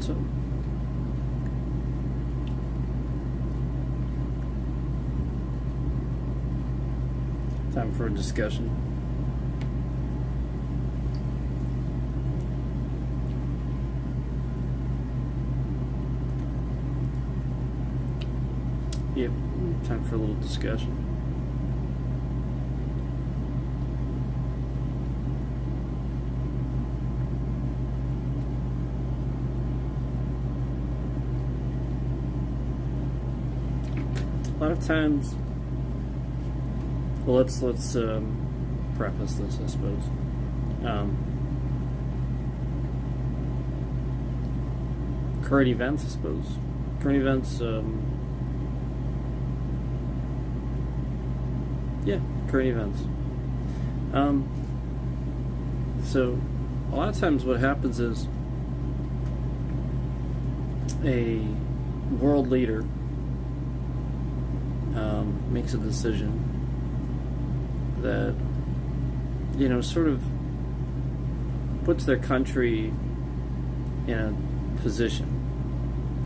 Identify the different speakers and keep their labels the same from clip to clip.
Speaker 1: what's up? Time for a discussion. Yep, time for a little discussion. A lot of times, well, let's preface this, I suppose. Current events, I suppose. Current events. Yeah, current events. So, a lot of times, what happens is a world leader makes a decision that, sort of puts their country in a position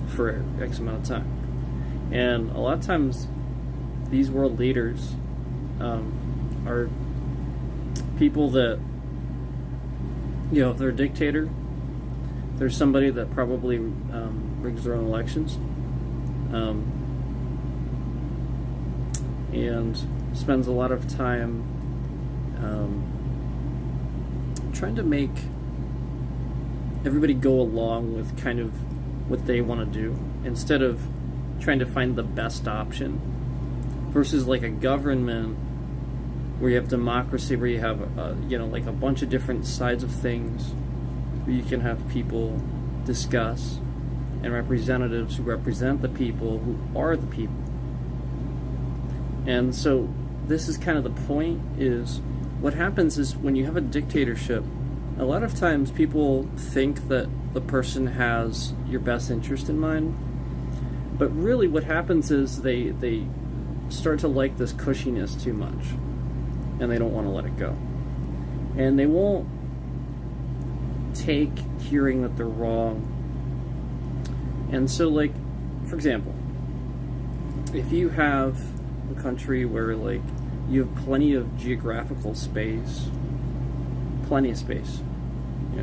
Speaker 1: for X amount of time. And a lot of times, these world leaders are people that, if they're a dictator, there's somebody that probably rigs their own elections. And spends a lot of time trying to make everybody go along with kind of what they want to do instead of trying to find the best option, versus like a government where you have democracy, where you have like a bunch of different sides of things where you can have people discuss, and representatives who represent the people who are the people. And so this is kind of the point, is what happens is when you have a dictatorship, a lot of times people think that the person has your best interest in mind, but really what happens is they start to like this cushiness too much, and they don't want to let it go. And they won't take hearing that they're wrong. And so, like, for example, if you have a country where, like, you have plenty of geographical space, plenty of space,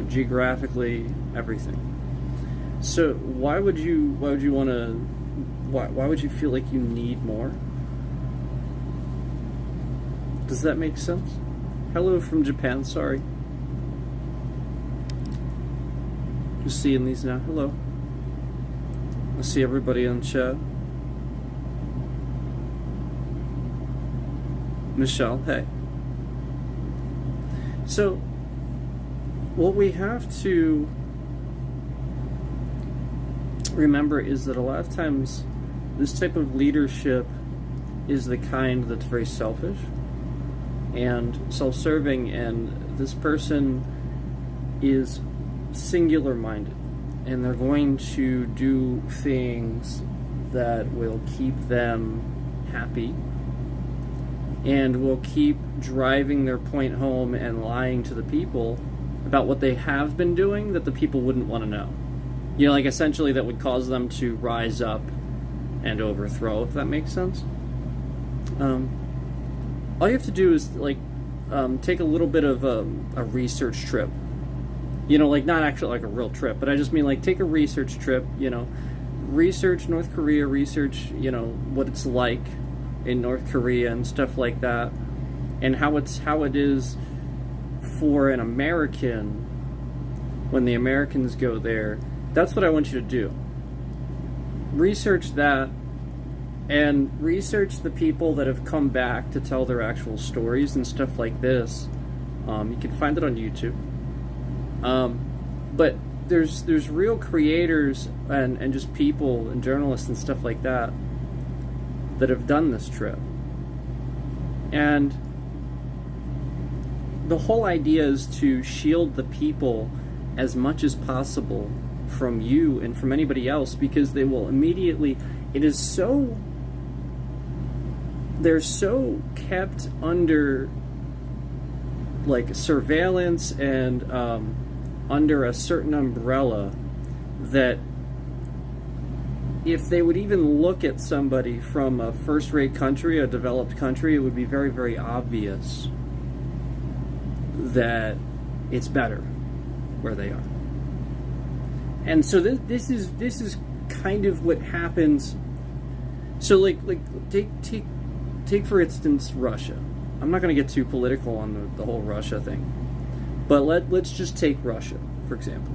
Speaker 1: geographically, everything. So why would you want to? Why would you feel like you need more? Does that make sense? Hello from Japan. Sorry, just seeing these now. Hello. I see everybody on chat. Michelle, hey. So, what we have to remember is that a lot of times this type of leadership is the kind that's very selfish and self-serving, and this person is singular-minded, and they're going to do things that will keep them happy and will keep driving their point home and lying to the people about what they have been doing that the people wouldn't want to know. Like, essentially that would cause them to rise up and overthrow, if that makes sense. All you have to do is, like, take a little bit of a research trip. Like, not actually like a real trip, but I just mean, like, take a research trip, research North Korea, research, what it's like in North Korea and stuff like that, and how it is for an American when the Americans go there. That's what I want you to do. Research that, and research the people that have come back to tell their actual stories and stuff like this. You can find it on YouTube. But there's real creators and just people and journalists and stuff like that have done this trip. And the whole idea is to shield the people as much as possible from you and from anybody else, because they will immediately, they're so kept under, like, surveillance and under a certain umbrella that if they would even look at somebody from a first-rate country, a developed country, it would be very, very obvious that it's better where they are. And so this is kind of what happens. So like take for instance Russia. I'm not going to get too political on the whole Russia thing, but let's just take Russia for example.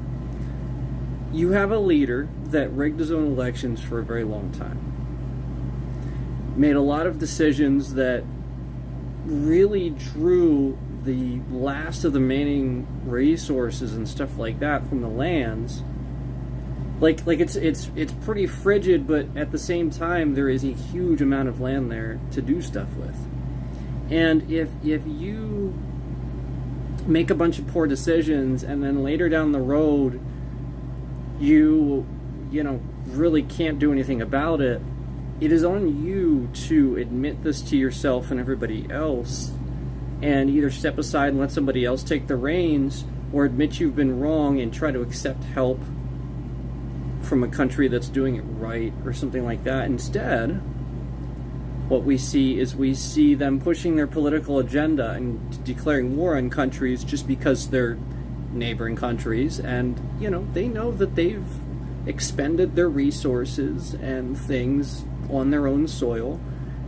Speaker 1: You have a leader that rigged his own elections for a very long time, made a lot of decisions that really drew the last of the remaining resources and stuff like that from the lands. Like it's pretty frigid, but at the same time there is a huge amount of land there to do stuff with. And if you make a bunch of poor decisions and then later down the road you really can't do anything about it, it is on you to admit this to yourself and everybody else and either step aside and let somebody else take the reins, or admit you've been wrong and try to accept help from a country that's doing it right or something like that. Instead, what we see them pushing their political agenda and declaring war on countries just because they're neighboring countries, and they know that they've expended their resources and things on their own soil,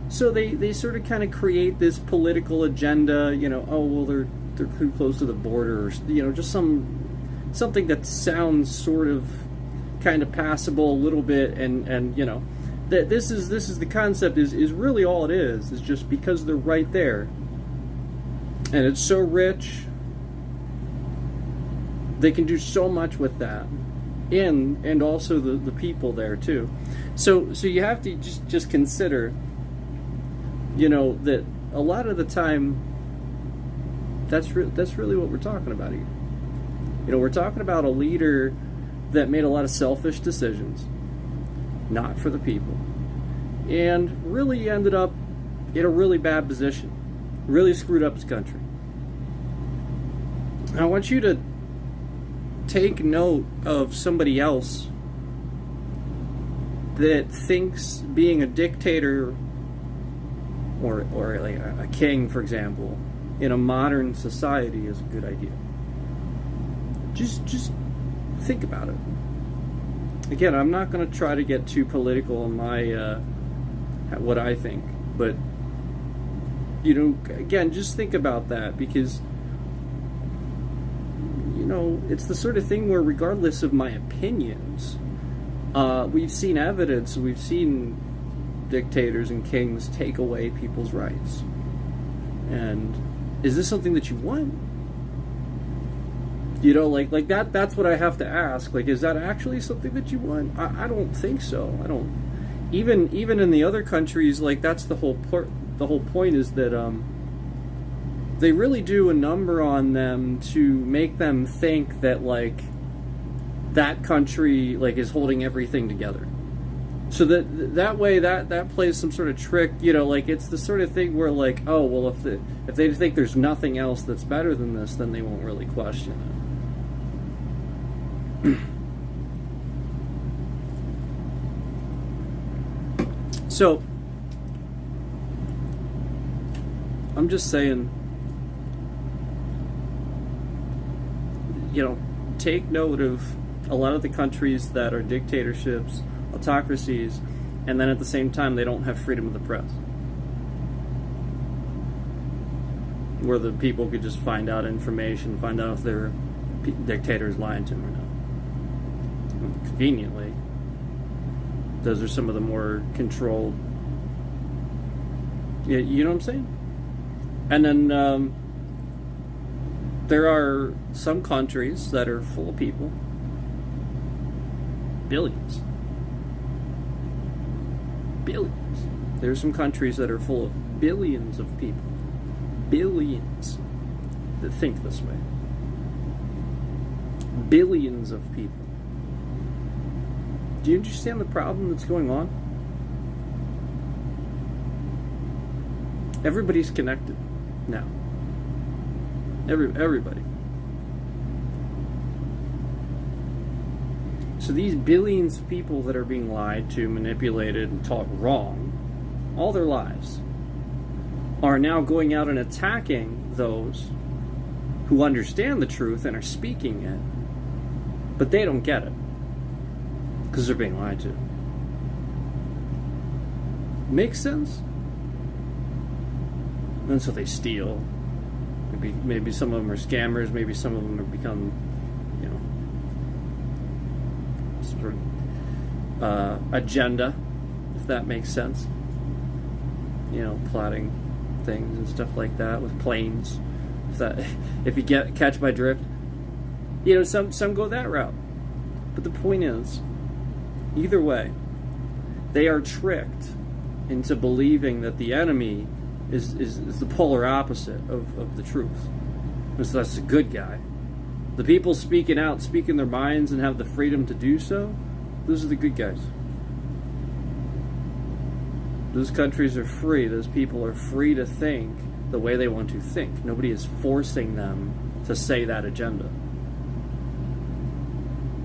Speaker 1: so they sort of kind of create this political agenda. Oh well, they're too close to the border, or just something that sounds sort of kind of passable a little bit, and that this is the concept is really all it is just because they're right there and it's so rich, they can do so much with that, and also the people there too. So you have to just consider, that a lot of the time that's really what we're talking about here. We're talking about a leader that made a lot of selfish decisions, not for the people, and really ended up in a really bad position, really screwed up his country. I want you to take note of somebody else that thinks being a dictator or like a king, for example, in a modern society is a good idea. Just think about it. Again, I'm not going to try to get too political in my what I think, but again, just think about that, because it's the sort of thing where, regardless of my opinions, we've seen evidence, we've seen dictators and kings take away people's rights. And is this something that you want? Like that's what I have to ask. Like, is that actually something that you want? I don't think so. I don't. Even in the other countries, like, that's the whole point is that they really do a number on them to make them think that, like, that country, like, is holding everything together. So that way that plays some sort of trick, like, it's the sort of thing where, like, oh well, if they think there's nothing else that's better than this, then they won't really question it. So I'm just saying, take note of a lot of the countries that are dictatorships, autocracies, and then at the same time they don't have freedom of the press, where the people could just find out information, find out if their dictator's lying to them or not. Conveniently, those are some of the more controlled, you know what I'm saying? And then there are some countries that are full of people, billions. There's some countries that are full of billions of people, billions, that think this way. Billions of people. Do you understand the problem that's going on? Everybody's connected now. Everybody. So So these billions of people that are being lied to, manipulated, and taught wrong all their lives are now going out and attacking those who understand the truth and are speaking it, but they don't get it because they're being lied to. Makes sense? And so they steal. Maybe some of them are scammers. Maybe some of them have become, sort of agenda, if that makes sense. Plotting things and stuff like that with planes. If you catch my drift, some go that route. But the point is, either way, they are tricked into believing that the enemy is the polar opposite of the truth. And so that's the good guy. The people speaking out, speaking their minds, and have the freedom to do so, those are the good guys. Those countries are free. Those people are free to think the way they want to think. Nobody is forcing them to say that agenda.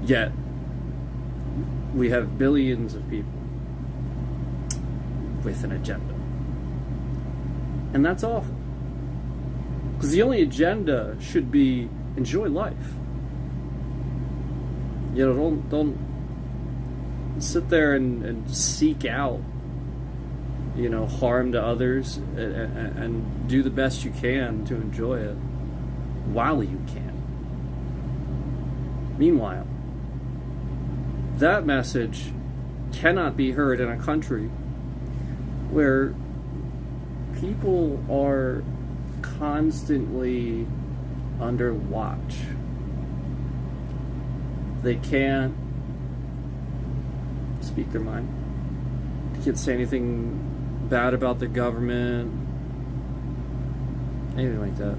Speaker 1: Yet, we have billions of people with an agenda. And that's awful. Because the only agenda should be enjoy life. Don't sit there and seek out harm to others, and do the best you can to enjoy it while you can. Meanwhile, that message cannot be heard in a country where people are constantly under watch. They can't speak their mind. They can't say anything bad about the government, anything like that.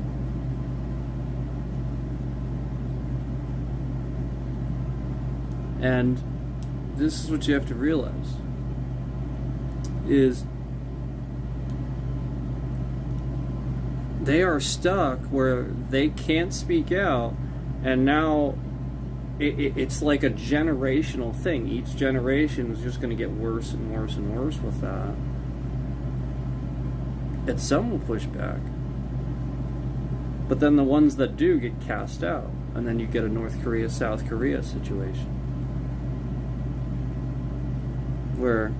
Speaker 1: And this is what you have to realize, is they are stuck where they can't speak out, and now it's like a generational thing. Each generation is just going to get worse and worse and worse with that. And some will push back. But then the ones that do get cast out. And then you get a North Korea, South Korea situation. Where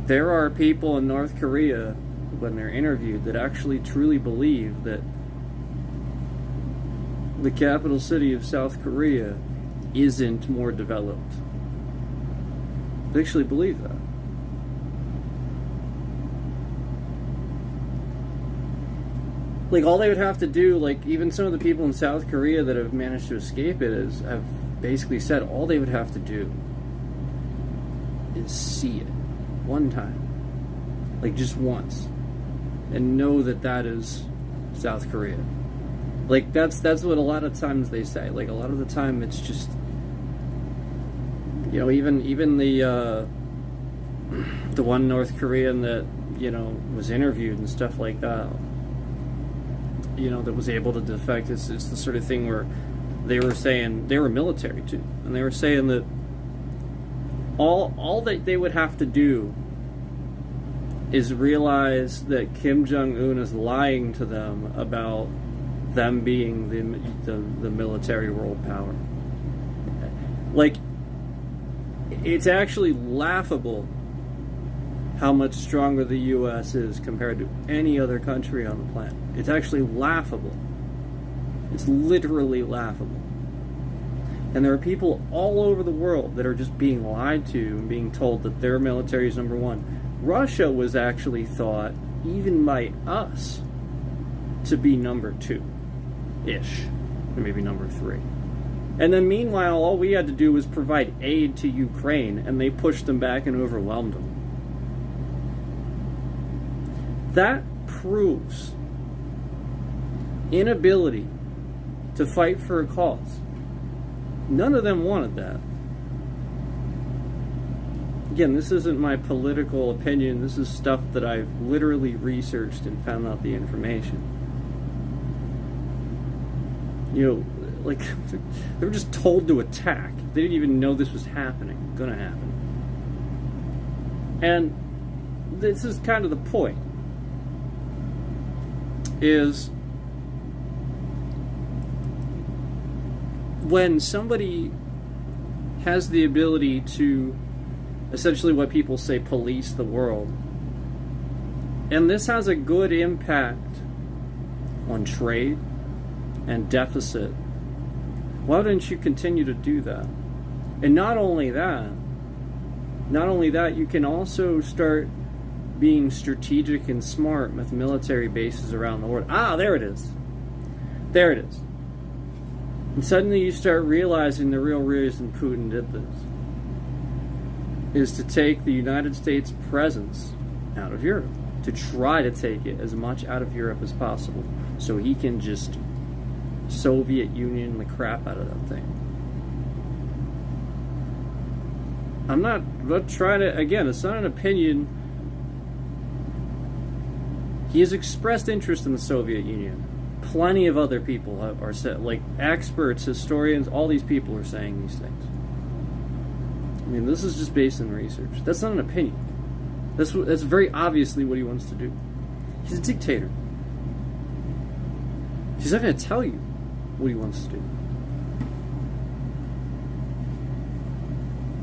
Speaker 1: there are people in North Korea, when they're interviewed, that actually truly believe that the capital city of South Korea isn't more developed. They actually believe that. Like, all they would have to do, like, even some of the people in South Korea that have managed to escape it have basically said all they would have to do is see it one time. Like, just once. And know that that is South Korea. Like, that's what a lot of times they say. Like, a lot of the time it's just, even the one North Korean that, was interviewed and stuff like that, that was able to defect. It's the sort of thing where they were saying, they were military too, and they were saying that all that they would have to do is realize that Kim Jong-un is lying to them about them being the military world power. Like, it's actually laughable how much stronger the U.S. is compared to any other country on the planet. It's actually laughable. It's literally laughable. And there are people all over the world that are just being lied to and being told that their military is number one. Russia was actually thought, even by us, to be number two-ish, or maybe number three. And then meanwhile, all we had to do was provide aid to Ukraine, and they pushed them back and overwhelmed them. That proves inability to fight for a cause. None of them wanted that. Again, this isn't my political opinion. This is stuff that I've literally researched and found out the information. like, they were just told to attack. They didn't even know this was happening, gonna happen. And this is kind of the point, is when somebody has the ability to, essentially what people say, police the world, and this has a good impact on trade and deficit, why don't you continue to do that? And not only that, you can also start being strategic and smart with military bases around the world. There it is. And suddenly you start realizing the real reason Putin did this is to take the United States presence out of Europe, to try to take it as much out of Europe as possible, so he can just Soviet Union the crap out of that thing. I'm not trying to, again, it's not an opinion. He has expressed interest in the Soviet Union. Plenty of other people are said, like experts, historians, all these people are saying these things. I mean, this is just based on research. That's not an opinion. That's very obviously what he wants to do. He's a dictator. He's not going to tell you what he wants to do.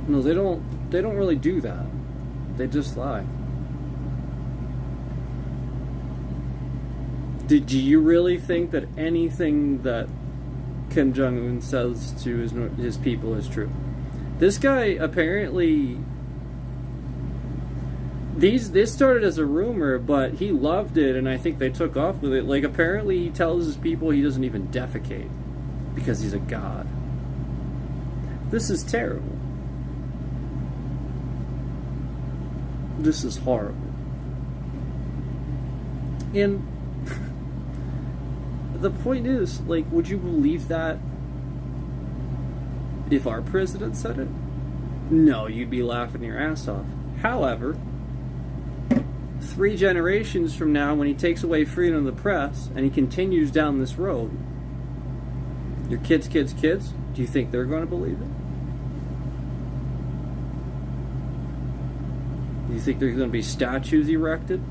Speaker 1: No, they don't really do that. They just lie. Do you really think that anything that Kim Jong-un says to his people is true? This guy apparently, this started as a rumor, but he loved it, and I think they took off with it. Like, apparently he tells his people he doesn't even defecate because he's a god. This is terrible. This is horrible. And the point is, like, would you believe that if our president said it? No, you'd be laughing your ass off. However, 3 generations from now, when he takes away freedom of the press and he continues down this road, your kids, do you think they're going to believe it? Do you think there's going to be statues erected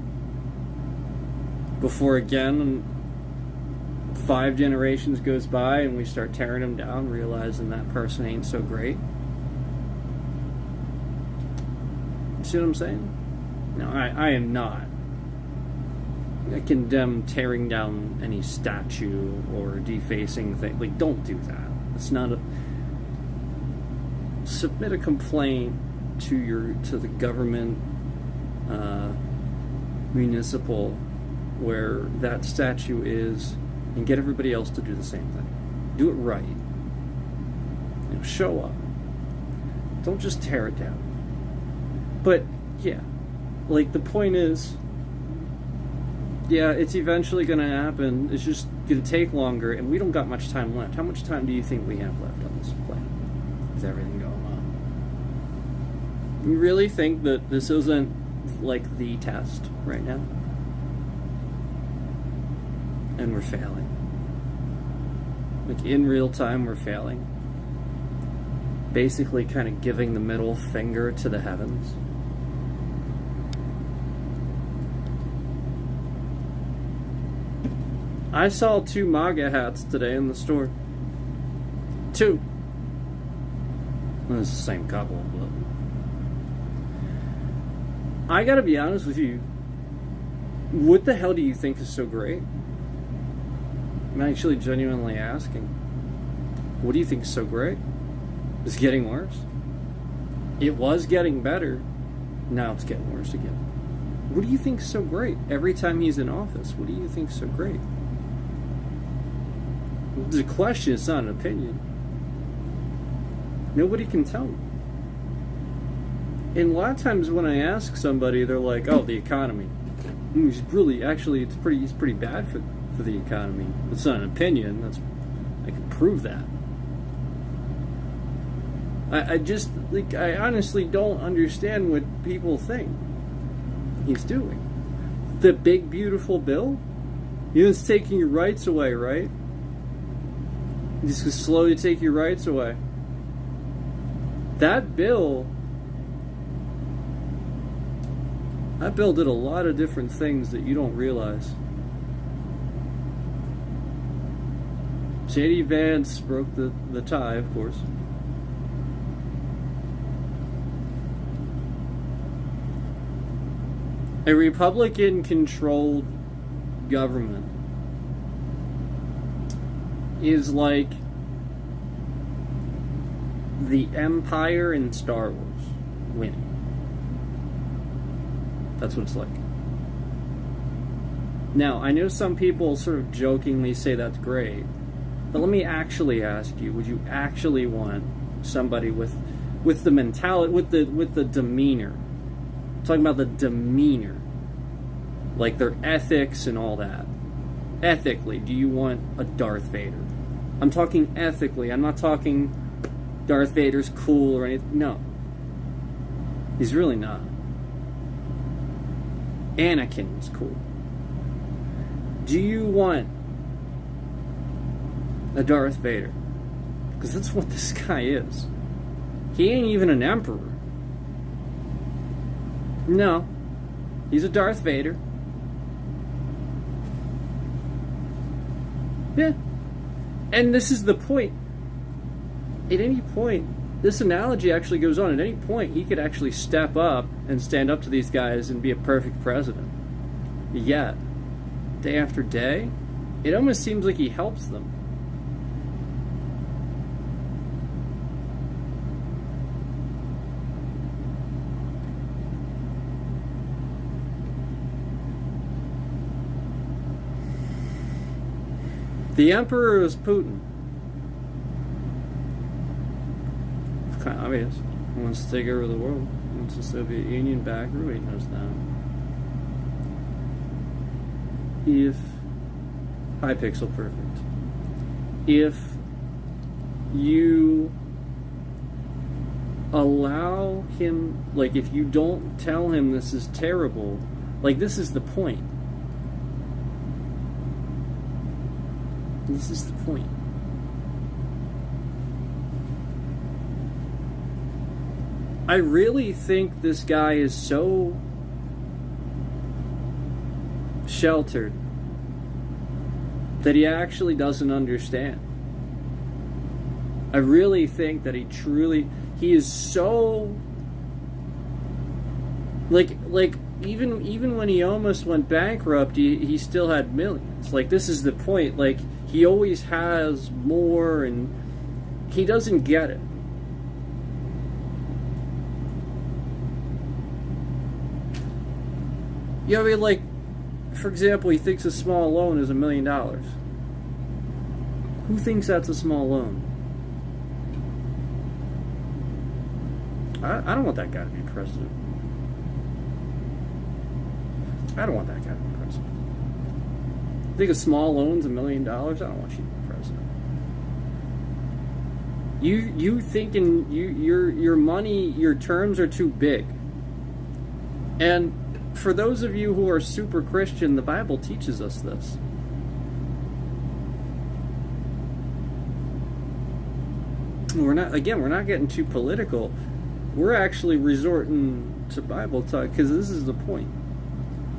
Speaker 1: before, again, 5 generations goes by and we start tearing them down, realizing that person ain't so great? You see what I'm saying? No, I am not. I condemn tearing down any statue or defacing thing. Like, don't do that. It's not a... Submit a complaint to the government, municipal, where that statue is, and get everybody else to do the same thing. Do it right. You know, show up. Don't just tear it down. But, yeah. Like, the point is, yeah, it's eventually going to happen. It's just going to take longer, and we don't got much time left. How much time do you think we have left on this planet with everything going on? You really think that this isn't, like, the test right now? And we're failing. Like, in real time, we're failing. Basically kind of giving the middle finger to the heavens. I saw 2 MAGA hats today in the store. 2. Well, it's the same couple, but... I gotta be honest with you. What the hell do you think is so great? I'm actually genuinely asking. What do you think is so great? It's getting worse. It was getting better. Now it's getting worse again. What do you think is so great? Every time he's in office, what do you think is so great? It's a question, it's not an opinion. Nobody can tell me. And a lot of times when I ask somebody, they're like, oh, the economy. It's really, actually, it's pretty bad for the economy. It's not an opinion. I can prove that. I just, like, I honestly don't understand what people think he's doing. The big, beautiful bill? It's taking your rights away, right? He's going to slowly take your rights away. That bill did a lot of different things that you don't realize. J.D. Vance broke the tie, of course. A Republican-controlled government is like the Empire in Star Wars winning. That's what it's like. Now, I know some people sort of jokingly say that's great, but let me actually ask you, would you actually want somebody with the mentality, with the demeanor? I'm talking about the demeanor. Like their ethics and all that. Ethically, do you want a Darth Vader? I'm talking ethically. I'm not talking Darth Vader's cool or anything. No. He's really not. Anakin was cool. Do you want a Darth Vader? Because that's what this guy is. He ain't even an emperor. No. He's a Darth Vader. Yeah. And this is the point. At any point, this analogy actually goes on. At any point, he could actually step up and stand up to these guys and be a perfect president. Yet, day after day, it almost seems like he helps them. The emperor is Putin. It's kind of obvious. He wants to take over the world. He wants the Soviet Union back. Everybody knows that. If Hypixel perfect. If you allow him, like if you don't tell him this is terrible, like this is the point. This is the point. I really think this guy is so sheltered that he actually doesn't understand. I really think that he is so like even when he almost went bankrupt, he still had millions. Like this is the point. Like he always has more, and he doesn't get it. You know, I mean, like, for example, he thinks a small loan is $1 million. Who thinks that's a small loan? I don't want that guy to be president. I don't want that guy to be president. You think a small loan's $1 million? I don't want you to be president. You thinking your money, your terms are too big. And for those of you who are super Christian, the Bible teaches us this. We're not getting too political. We're actually resorting to Bible talk because this is the point.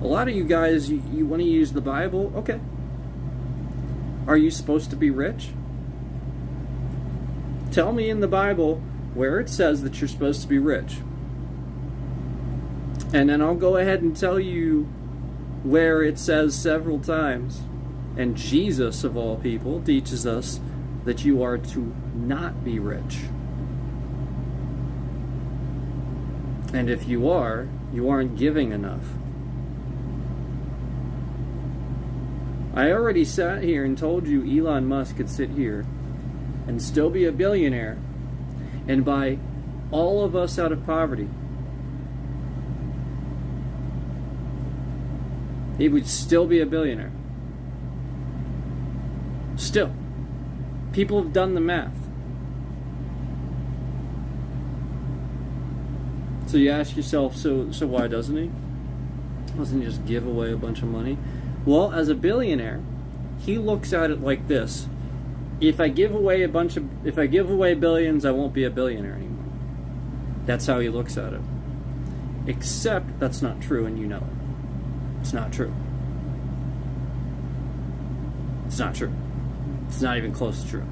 Speaker 1: A lot of you guys, you want to use the Bible? Okay. Are you supposed to be rich? Tell me in the Bible where it says that you're supposed to be rich. And then I'll go ahead and tell you where it says several times, and Jesus, of all people, teaches us that you are to not be rich. And if you are, you aren't giving enough. I already sat here and told you Elon Musk could sit here and still be a billionaire and buy all of us out of poverty. He would still be a billionaire. Still. People have done the math. So you ask yourself, so why doesn't he? Doesn't he just give away a bunch of money? Well, as a billionaire, he looks at it like this. if I give away billions, I won't be a billionaire anymore. That's how he looks at it. Except that's not true, and you know it. It's not true. It's not true. It's not even close to true.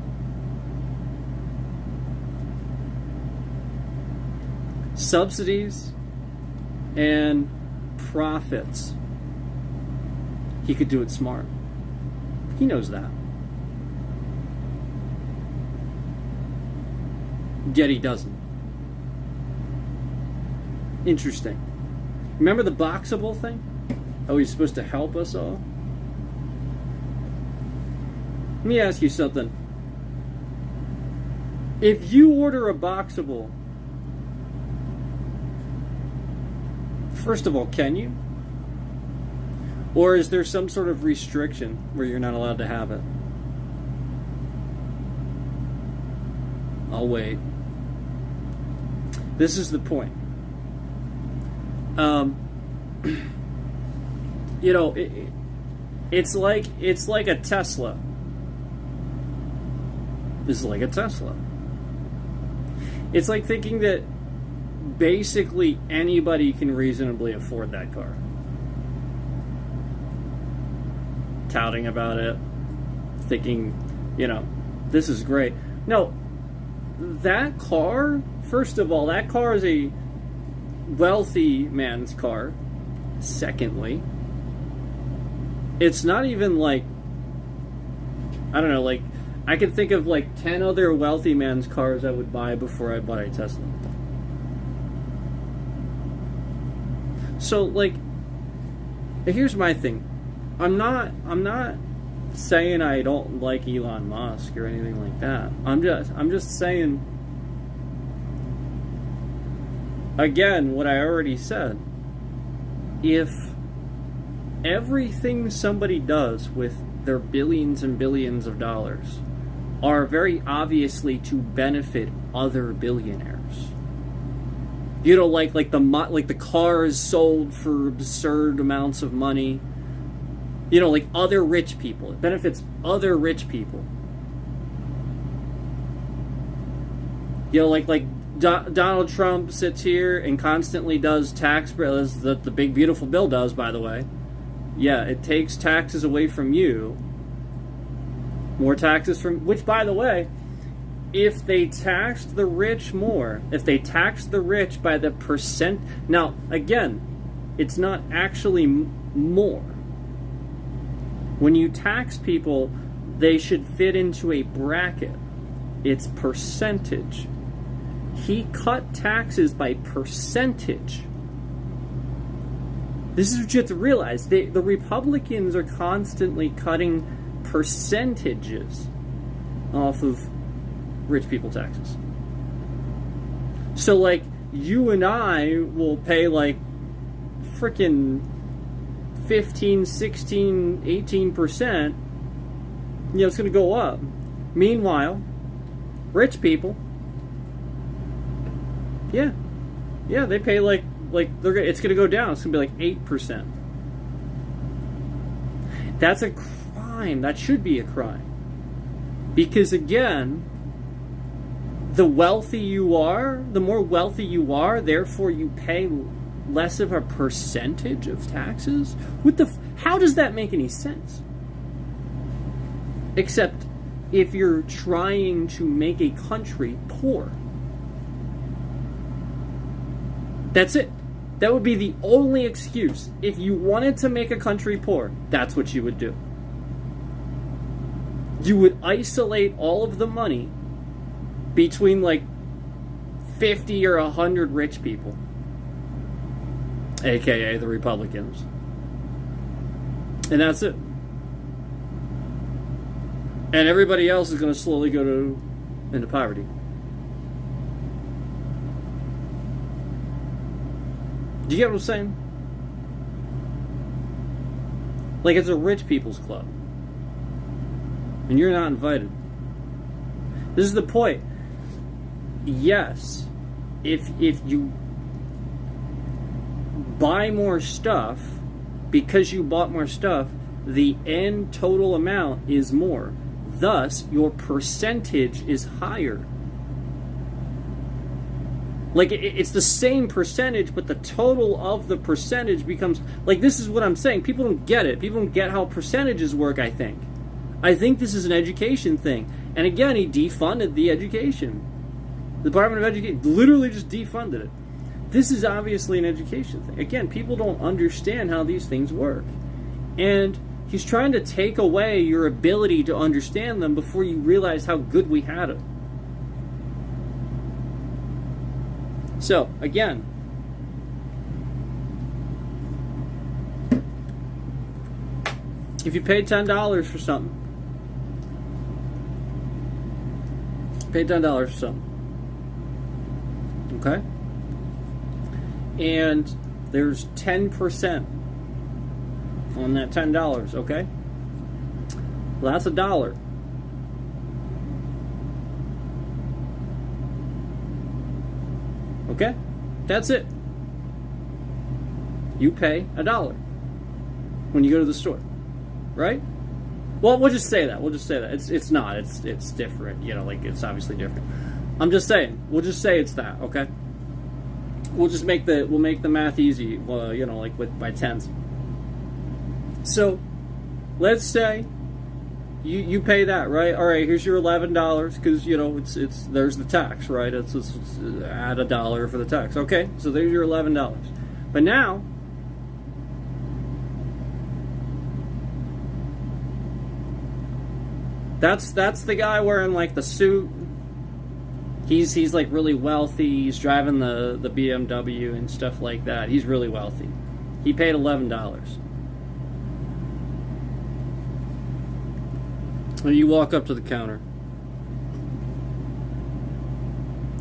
Speaker 1: Subsidies and profits. He could do it smart. He knows that. Yet he doesn't. Interesting. Remember the Boxable thing? Oh, he's supposed to help us all? Let me ask you something. If you order a Boxable, first of all, can you? Or is there some sort of restriction where you're not allowed to have it? I'll wait. This is the point. You know, it's like a Tesla. This is like a Tesla. It's like thinking that basically anybody can reasonably afford that car. Touting about it, thinking, you know, this is great. No, that car, first of all, that car is a wealthy man's car. Secondly, it's not even like, I don't know, like, I could think of like 10 other wealthy man's cars I would buy before I bought a Tesla. So, like, here's my thing. I'm not saying I don't like Elon Musk or anything like that. I'm just saying, again, what I already said. If everything somebody does with their billions and billions of dollars are very obviously to benefit other billionaires, you know, like the cars sold for absurd amounts of money, you know, like other rich people, it benefits other rich people. You know, like Donald Trump sits here and constantly does tax bills that the big beautiful bill does, by the way. Yeah, it takes taxes away from you. More taxes from, which, by the way, if they taxed the rich more, if they taxed the rich by the percent, now, again, it's not actually more. When you tax people, they should fit into a bracket. It's percentage. He cut taxes by percentage. This is what you have to realize. The Republicans are constantly cutting percentages off of rich people taxes. So, like, you and I will pay, like, freaking 15, 16, 18%. You know, it's going to go up. Meanwhile, rich people, yeah, they pay it's going to go down. It's going to be like 8%. That's a crime. That should be a crime. Because again, the wealthy you are, the more wealthy you are, therefore you pay less of a percentage of taxes. How does that make any sense? Except if you're trying to make a country poor. That's it. That would be the only excuse. If you wanted to make a country poor, that's what you would do. You would isolate all of the money between like 50 or 100 rich people, aka the Republicans. And that's it. And everybody else is going to slowly go into poverty. Do you get what I'm saying? Like, it's a rich people's club. And you're not invited. This is the point. Yes, if you buy more stuff, because you bought more stuff, the end total amount is more. Thus, your percentage is higher. Like, it's the same percentage, but the total of the percentage becomes... Like, this is what I'm saying. People don't get it. People don't get how percentages work, I think. I think this is an education thing. And again, he defunded the education. The Department of Education literally just defunded it. This is obviously an education thing. Again, people don't understand how these things work. And he's trying to take away your ability to understand them before you realize how good we had it. So, again, if you pay $10 for something, pay $10 for something, okay? And there's 10% on that $10, okay? Well, that's $1. Okay? That's it. You pay $1 when you go to the store. Right? Well, we'll just say that. It's not. It's different. You know, like, it's obviously different. I'm just saying. We'll just say it's that, okay? We'll make the math easy, you know, like by tens. So, let's say you pay that, right? All right, here's your $11 because, you know, it's there's the tax, right? It's add $1 for the tax. Okay, so there's your $11. But now, that's the guy wearing like the suit. He's like really wealthy. He's driving the BMW and stuff like that. He's really wealthy. He paid $11. And you walk up to the counter.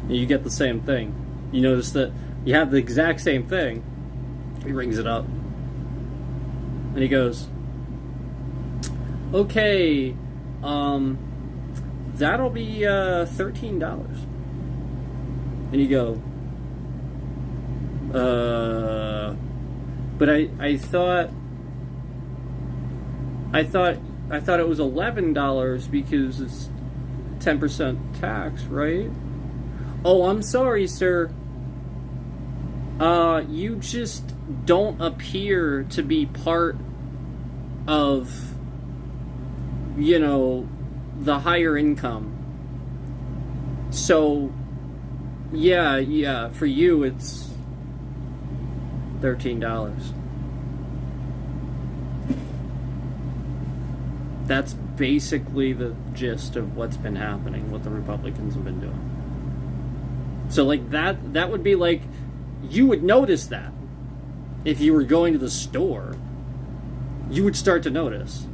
Speaker 1: And you get the same thing. You notice that you have the exact same thing. He rings it up. And he goes, okay, that'll be $13. And you go, but I thought it was $11 because it's 10% tax, right? Oh, I'm sorry, sir. You just don't appear to be part of, you know, the higher income. So, yeah, for you it's $13. That's basically the gist of what's been happening, what the Republicans have been doing. So, like, that would be like, you would notice that. If you were going to the store, you would start to notice.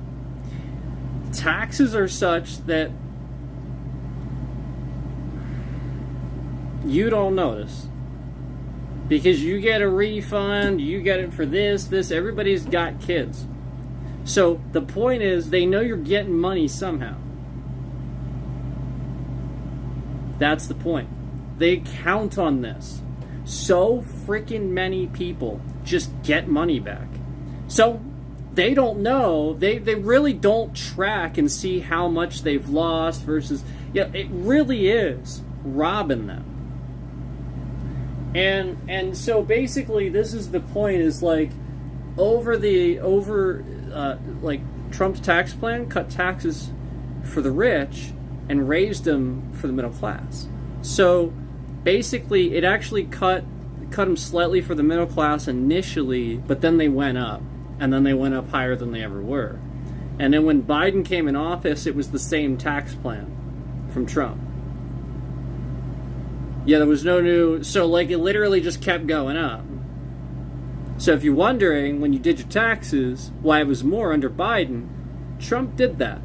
Speaker 1: Taxes are such that you don't notice. Because you get a refund, you get it for this, everybody's got kids. So the point is, they know you're getting money somehow. That's the point. They count on this. So freaking many people just get money back. So they don't know, they really don't track and see how much they've lost versus, yeah, it really is robbing them. And so basically this is the point, is like, like Trump's tax plan cut taxes for the rich and raised them for the middle class. So basically it actually cut them slightly for the middle class initially, but then they went up, and then they went up higher than they ever were. And then when Biden came in office, it was the same tax plan from Trump. Yeah, there was no new, so like it literally just kept going up. So if you're wondering, when you did your taxes, why it was more under Biden, Trump did that.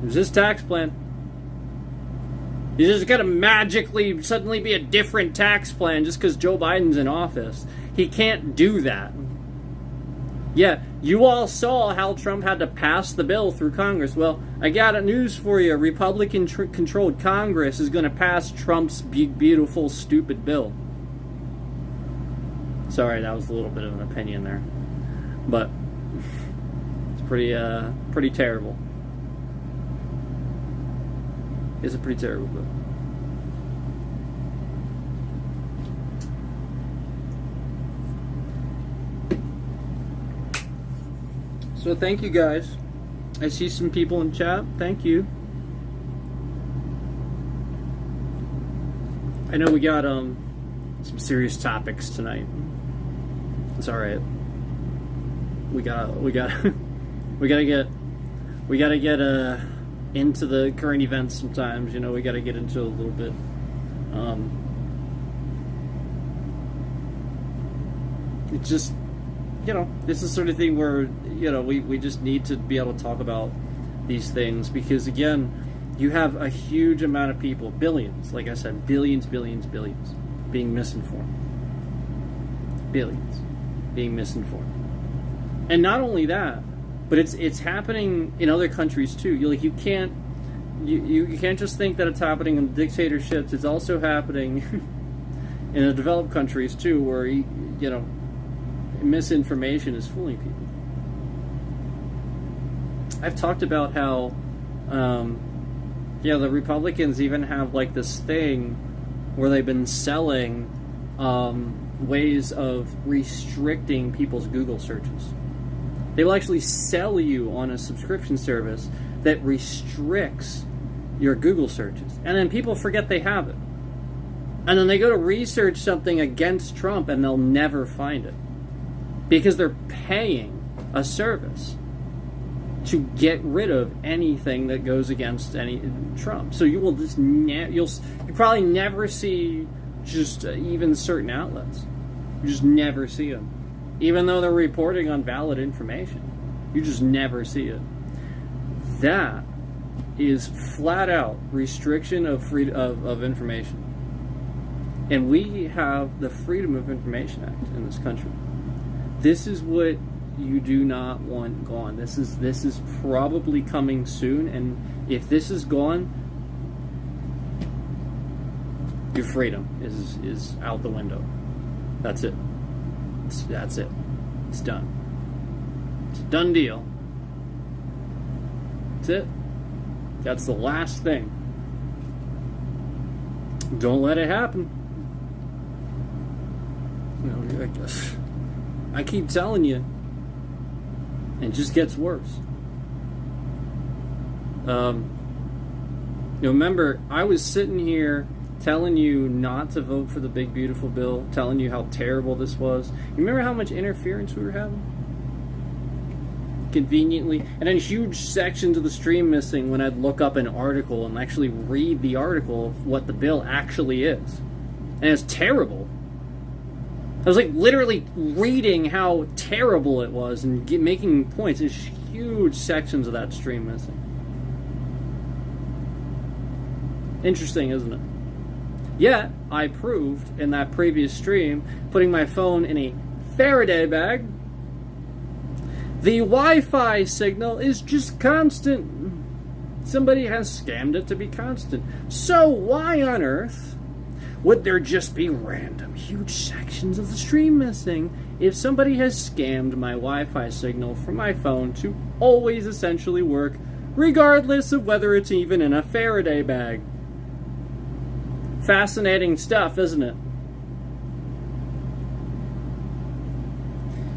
Speaker 1: It was his tax plan. You just got to magically suddenly be a different tax plan just because Joe Biden's in office. He can't do that. Yeah, you all saw how Trump had to pass the bill through Congress. Well, I got news for you. Republican-controlled Congress is going to pass Trump's big, beautiful, stupid bill. Sorry, that was a little bit of an opinion there. But it's pretty terrible. It's a pretty terrible bill. So thank you guys. I see some people in chat. Thank you. I know we got some serious topics tonight. It's all right. We gotta get into the current events sometimes. You know, we gotta get into a little bit. It's just, you know, this is the sort of thing where, you know, we just need to be able to talk about these things because, again, you have a huge amount of people, billions, like I said, billions being misinformed. Billions being misinformed. And not only that, but it's happening in other countries too. You can't just think that it's happening in dictatorships. It's also happening in the developed countries too, where, you know, misinformation is fooling people. I've talked about how, the Republicans even have like this thing where they've been selling ways of restricting people's Google searches. They will actually sell you on a subscription service that restricts your Google searches. And then people forget they have it. And then they go to research something against Trump and they'll never find it. Because they're paying a service to get rid of anything that goes against any Trump. So you will just you'll probably never see just even certain outlets. You just never see them, even though they're reporting on valid information. You just never see it. That is flat out restriction of freedom of information, and we have the Freedom of Information Act in this country. This is what you do not want gone. This is probably coming soon, and if this is gone, your freedom is out the window. That's it. That's it. It's done. It's a done deal. That's it. That's the last thing. Don't let it happen. You know, I keep telling you. It just gets worse. Remember, I was sitting here telling you not to vote for the big beautiful bill, telling you how terrible this was. You remember how much interference we were having? Conveniently. And then huge sections of the stream missing when I'd look up an article and actually read the article of what the bill actually is. And it's terrible. I was like literally reading how terrible it was and making points. There's huge sections of that stream missing. Interesting, isn't it? Yet, I proved in that previous stream, putting my phone in a Faraday bag, the Wi-Fi signal is just constant. Somebody has scammed it to be constant. So why on earth would there just be random huge sections of the stream missing if somebody has scammed my Wi-Fi signal from my phone to always essentially work, regardless of whether it's even in a Faraday bag? Fascinating stuff, isn't it?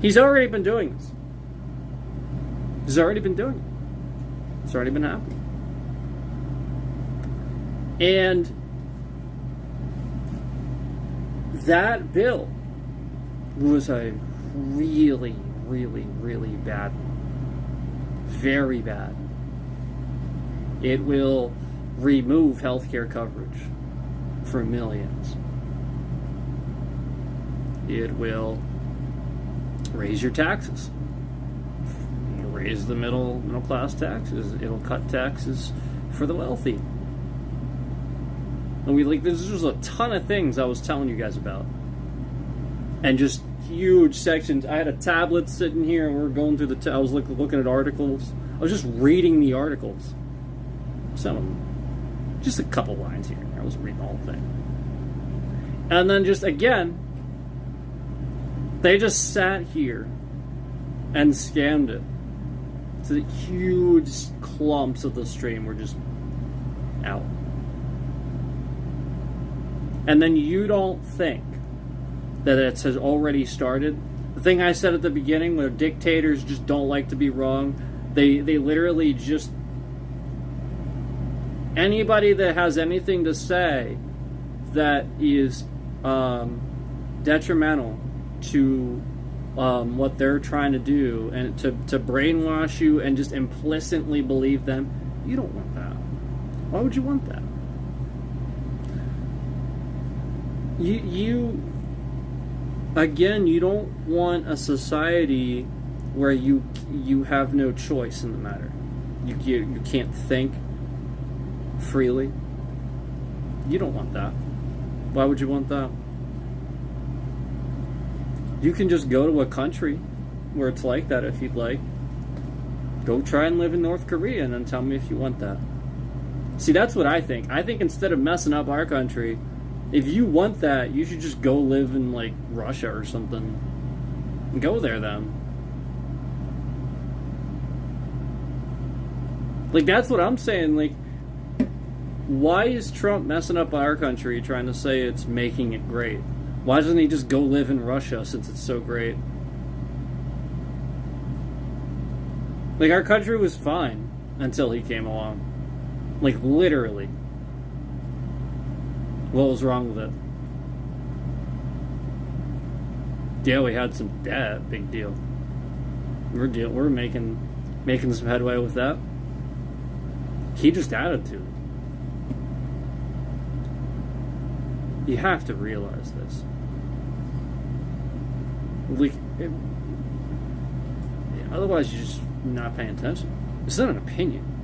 Speaker 1: He's already been doing this. He's already been doing it. It's already been happening. And that bill was a really, really, really bad one. Very bad. It will remove healthcare coverage for millions. It will raise your taxes. It'll raise the middle class taxes. It'll cut taxes for the wealthy. And there's just a ton of things I was telling you guys about. And just huge sections. I had a tablet sitting here and we were going through I was looking at articles. I was just reading the articles. Some of them. Just a couple lines here. I was reading the whole thing. And then just again, they just sat here and scammed it. So the huge clumps of the stream were just out. and then you don't think that it has already started. The thing I said at the beginning, where dictators just don't like to be wrong, they literally just, anybody that has anything to say that is detrimental to what they're trying to do, and to brainwash you and just implicitly believe them, you don't want that. Why would you want that? You again, you don't want a society where you have no choice in the matter. You can't think freely. You don't want that. Why would you want that? You can just go to a country where it's like that if you'd like. Go try and live in North Korea and then tell me if you want that. See, that's what I think. I think instead of messing up our country, if you want that, you should just go live in, like, Russia or something. And go there then. Like, that's what I'm saying. Like, why is Trump messing up our country trying to say it's making it great? Why doesn't he just go live in Russia since it's so great? Like, our country was fine until he came along. Like, literally. What was wrong with it? Yeah, we had some debt. Big deal. We're making some headway with that. He just added to it. You have to realize this. Like, otherwise you're just not paying attention. It's not an opinion.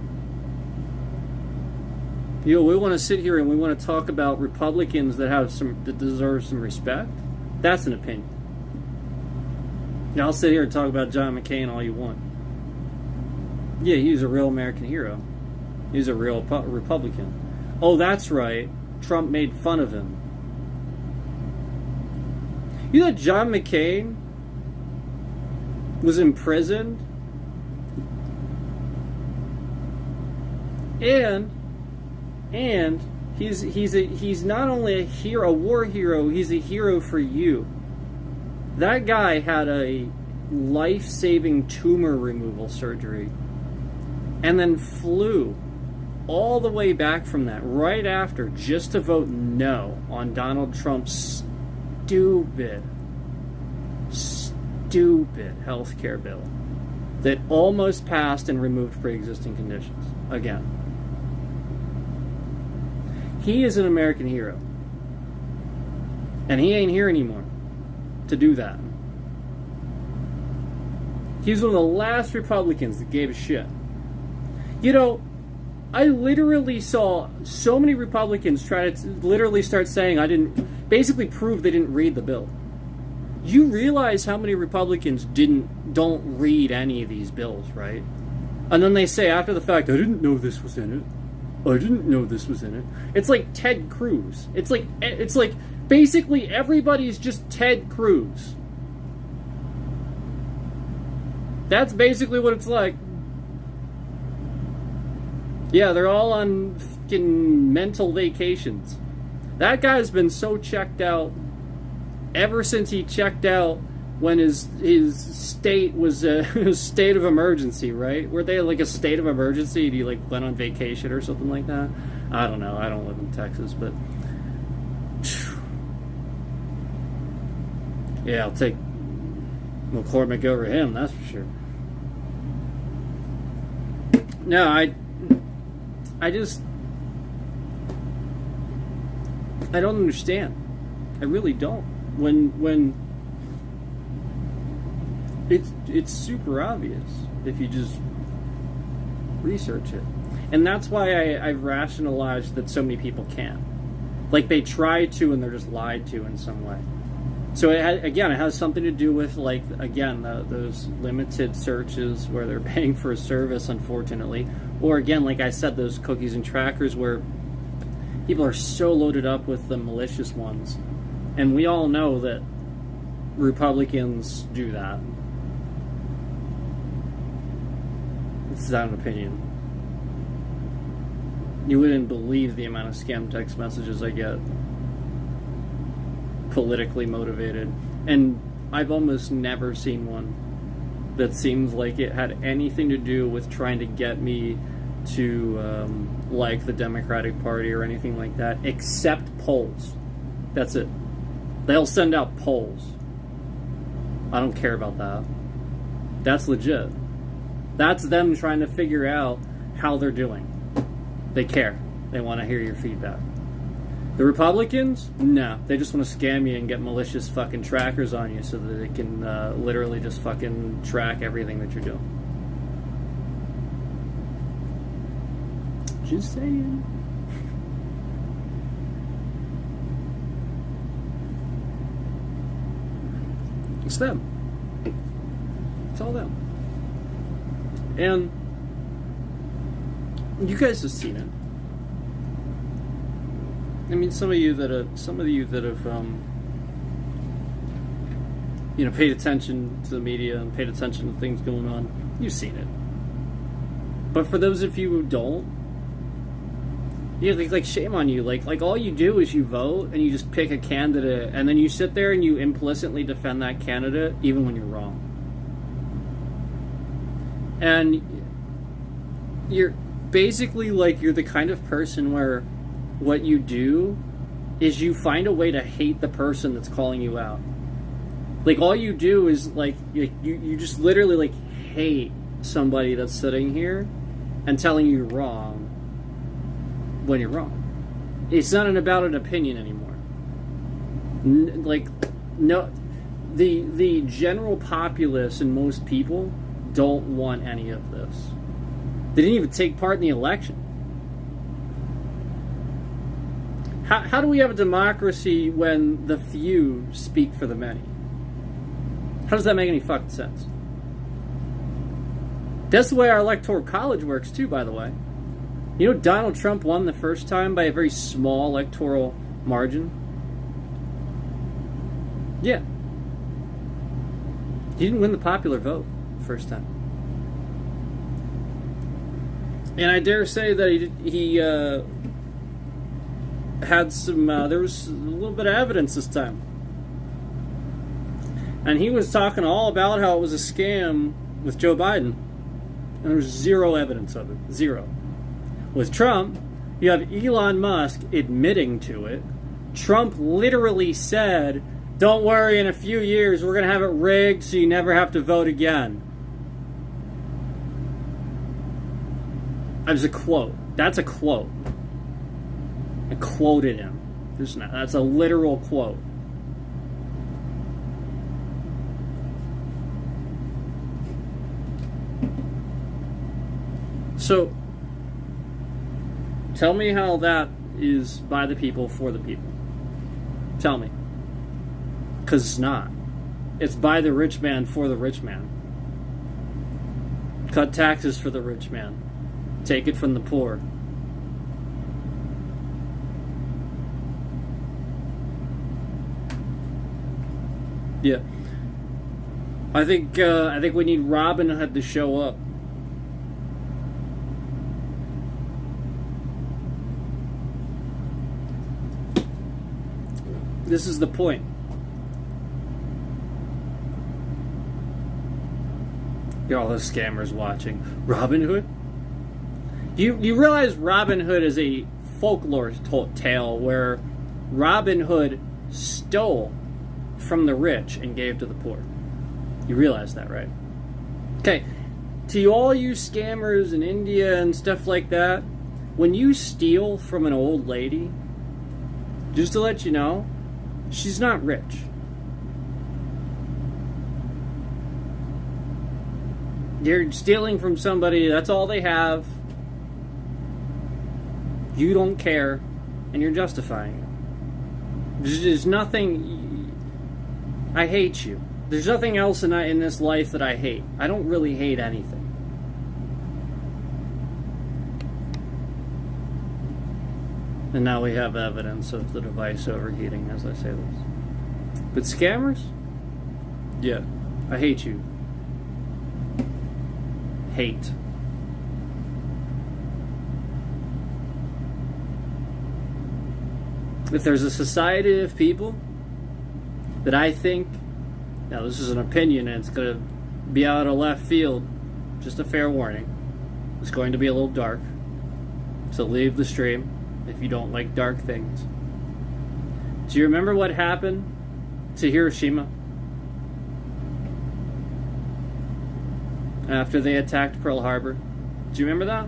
Speaker 1: You know, we want to sit here and we want to talk about Republicans that deserve some respect. That's an opinion. Now, I'll sit here and talk about John McCain all you want. Yeah, he's a real American hero. He's a real Republican. Oh, that's right. Trump made fun of him. You know that John McCain was imprisoned? And he's not only a war hero, he's a hero for you. That guy had a life-saving tumor removal surgery and then flew all the way back from that right after just to vote no on Donald Trump's stupid healthcare bill that almost passed and removed pre-existing conditions again. He is an American hero. And he ain't here anymore to do that. He's one of the last Republicans that gave a shit. You know, I literally saw so many Republicans try to literally start saying basically prove they didn't read the bill. You realize how many Republicans don't read any of these bills, right? And then they say after the fact, I didn't know this was in it. I didn't know this was in it. It's like Ted Cruz. It's like basically everybody's just Ted Cruz. That's basically what it's like. Yeah, they're all on fucking mental vacations. That guy's been so checked out ever since he checked out when his state was a state of emergency, right? Were they like a state of emergency and he like went on vacation or something like that? I don't know. I don't live in Texas, but yeah, I'll take McCormick over him, that's for sure. No, I don't understand. I really don't. When it's super obvious if you just research it. And that's why I've rationalized that so many people can't. Like, they try to and they're just lied to in some way. So it has something to do with, like, again, those limited searches where they're paying for a service, unfortunately. Or again, like I said, those cookies and trackers where people are so loaded up with the malicious ones. And we all know that Republicans do that. It's not an opinion. You wouldn't believe the amount of scam text messages I get. politically motivated. And I've almost never seen one that seems like it had anything to do with trying to get me to like the Democratic Party or anything like that, except polls. That's it. They'll send out polls. I don't care about that. That's legit. That's them trying to figure out how they're doing. They care. They want to hear your feedback. The Republicans? No. They just want to scam you and get malicious fucking trackers on you so that they can literally just fucking track everything that you're doing. Just saying. It's them. It's all them. And you guys have seen it. I mean, some of you that have paid attention to the media and paid attention to things going on, you've seen it. But for those of you who don't, like shame on you. Like all you do is you vote and you just pick a candidate, and then you sit there and you implicitly defend that candidate even when you're wrong. And you're basically like, you're the kind of person where what you do is you find a way to hate the person that's calling you out. Like all you do is like you just literally like hate somebody that's sitting here and telling you you're wrong when you're wrong. It's not about an opinion anymore. The general populace and most people don't want any of this. They didn't even take part in the election. How do we have a democracy when the few speak for the many? How does that make any fucking sense? That's the way our electoral college works too, by the way. You know, Donald Trump won the first time by a very small electoral margin. Yeah. He didn't win the popular vote the first time. And I dare say that he had some, there was a little bit of evidence this time. And he was talking all about how it was a scam with Joe Biden. And there was zero evidence of it. Zero. With Trump, you have Elon Musk admitting to it. Trump literally said, don't worry, in a few years we're going to have it rigged so you never have to vote again. That was a quote. That's a quote. I quoted him. That's a literal quote. So, tell me how that is by the people, for the people. Tell me. Because it's not. It's by the rich man, for the rich man. Cut taxes for the rich man. Take it from the poor. Yeah. I think we need Robin Hood to show up. This is the point. You're all those scammers watching. Robin Hood? You realize Robin Hood is a folklore tale where Robin Hood stole from the rich and gave to the poor. You realize that, right? Okay, to all you scammers in India and stuff like that, when you steal from an old lady, just to let you know, she's not rich. You're stealing from somebody, that's all they have. You don't care, and you're justifying it. There's nothing... I hate you. There's nothing else in this life that I hate. I don't really hate anything. And now we have evidence of the device overheating as I say this. But scammers? Yeah. I hate you. Hate. If there's a society of people that I think, now this is an opinion and it's going to be out of left field, just a fair warning, it's going to be a little dark, so leave the stream if you don't like dark things. Do you remember what happened to Hiroshima after they attacked Pearl Harbor? Do you remember that?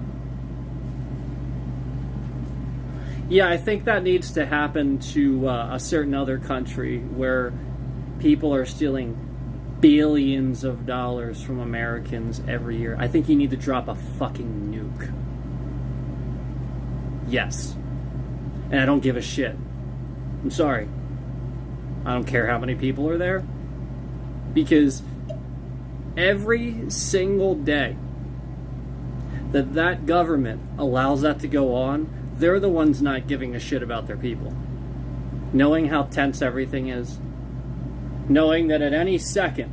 Speaker 1: Yeah, I think that needs to happen to a certain other country where people are stealing billions of dollars from Americans every year. I think you need to drop a fucking nuke. Yes. And I don't give a shit. I'm sorry. I don't care how many people are there. Because every single day that that government allows that to go on, they're the ones not giving a shit about their people. Knowing how tense everything is. Knowing that at any second,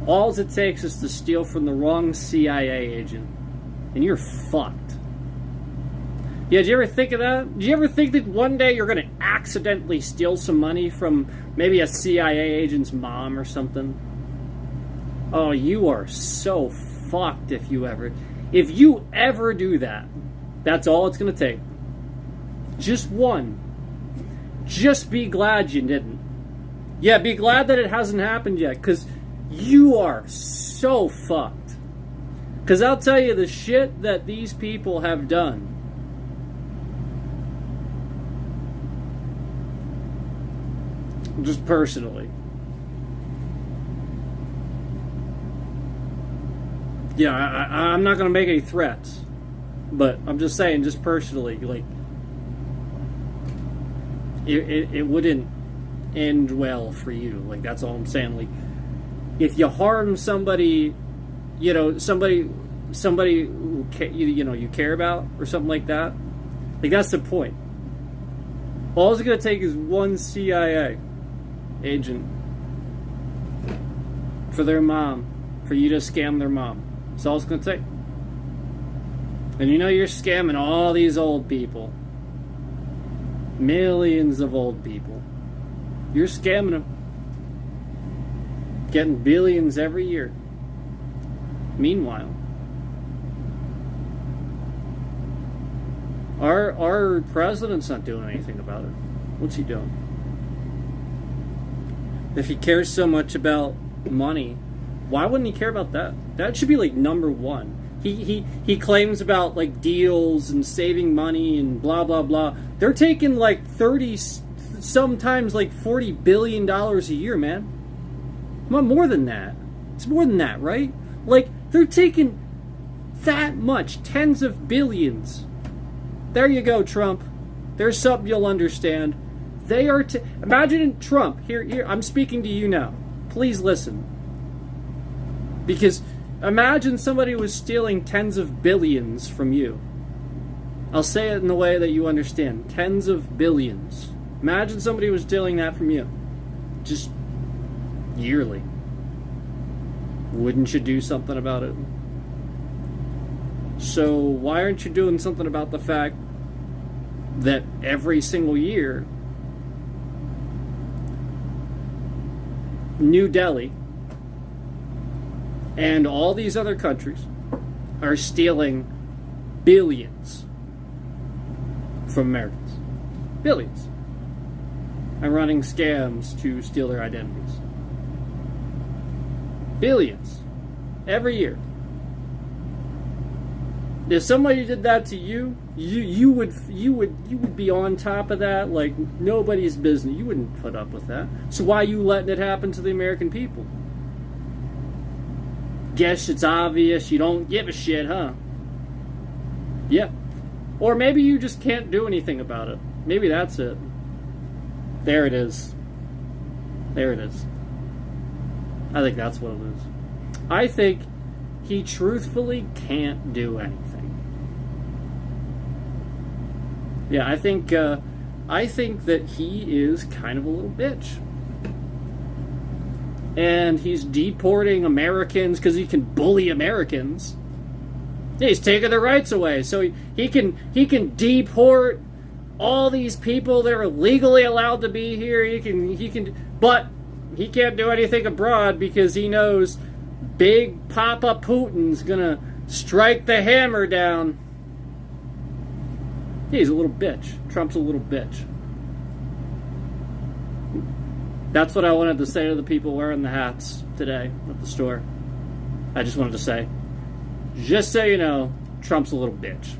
Speaker 1: all it takes is to steal from the wrong CIA agent, and you're fucked. Yeah, did you ever think of that? Did you ever think that one day you're going to accidentally steal some money from maybe a CIA agent's mom or something? Oh, you are so fucked if you ever do that. That's all it's going to take. Just one. Just be glad you didn't. Yeah, be glad that it hasn't happened yet, because you are so fucked. Because I'll tell you, the shit that these people have done, just personally. Yeah, I'm not going to make any threats. But I'm just saying, just personally, like, it wouldn't end well for you. Like, that's all I'm saying. Like, if you harm somebody, you know, somebody who you care about or something like that, like, that's the point. All it's going to take is one CIA agent for their mom, for you to scam their mom. That's all it's going to take. And you know you're scamming all these old people. Millions of old people. You're scamming them. Getting billions every year. Meanwhile, our president's not doing anything about it. What's he doing? If he cares so much about money, why wouldn't he care about that? That should be like number one. He claims about like deals and saving money and blah blah blah. They're taking like 30, sometimes like $40 billion a year, man. Well, more than that. It's more than that, right? Like, they're taking that much, tens of billions. There you go, Trump. There's something you'll understand. They are imagine Trump. Here, I'm speaking to you now. Please listen. Because imagine somebody was stealing tens of billions from you. I'll say it in the way that you understand. Tens of billions. Imagine somebody was stealing that from you. Just yearly. Wouldn't you do something about it? So why aren't you doing something about the fact that every single year New Delhi and all these other countries are stealing billions from Americans? Billions. And running scams to steal their identities. Billions. Every year. If somebody did that to you, you would be on top of that like nobody's business. You wouldn't put up with that. So why are you letting it happen to the American people? Guess it's obvious you don't give a shit, huh? Yeah. Or maybe you just can't do anything about it. Maybe that's it. There it is. There it is. I think that's what it is. I think he truthfully can't do anything. Yeah, I think that he is kind of a little bitch. And he's deporting Americans because he can bully Americans. He's taking their rights away, so he can deport all these people that are legally allowed to be here. But he can't do anything abroad because he knows Big Papa Putin's gonna strike the hammer down. He's a little bitch. Trump's a little bitch. That's what I wanted to say to the people wearing the hats today at the store. I just wanted to say, just so you know, Trump's a little bitch.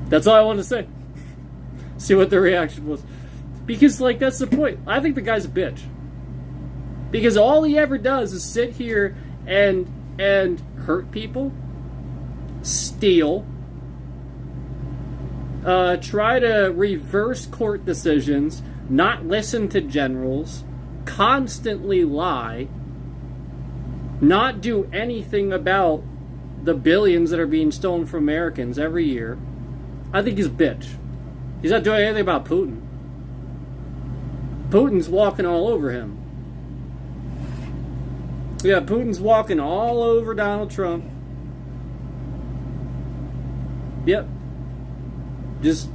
Speaker 1: That's all I wanted to say. See what their reaction was. Because, like, that's the point. I think the guy's a bitch. Because all he ever does is sit here and hurt people, steal, try to reverse court decisions, not listen to generals, constantly lie, not do anything about the billions that are being stolen from Americans every year. I think he's a bitch. He's not doing anything about Putin. Putin's walking all over him. Yeah, Putin's walking all over Donald Trump. Yep. Just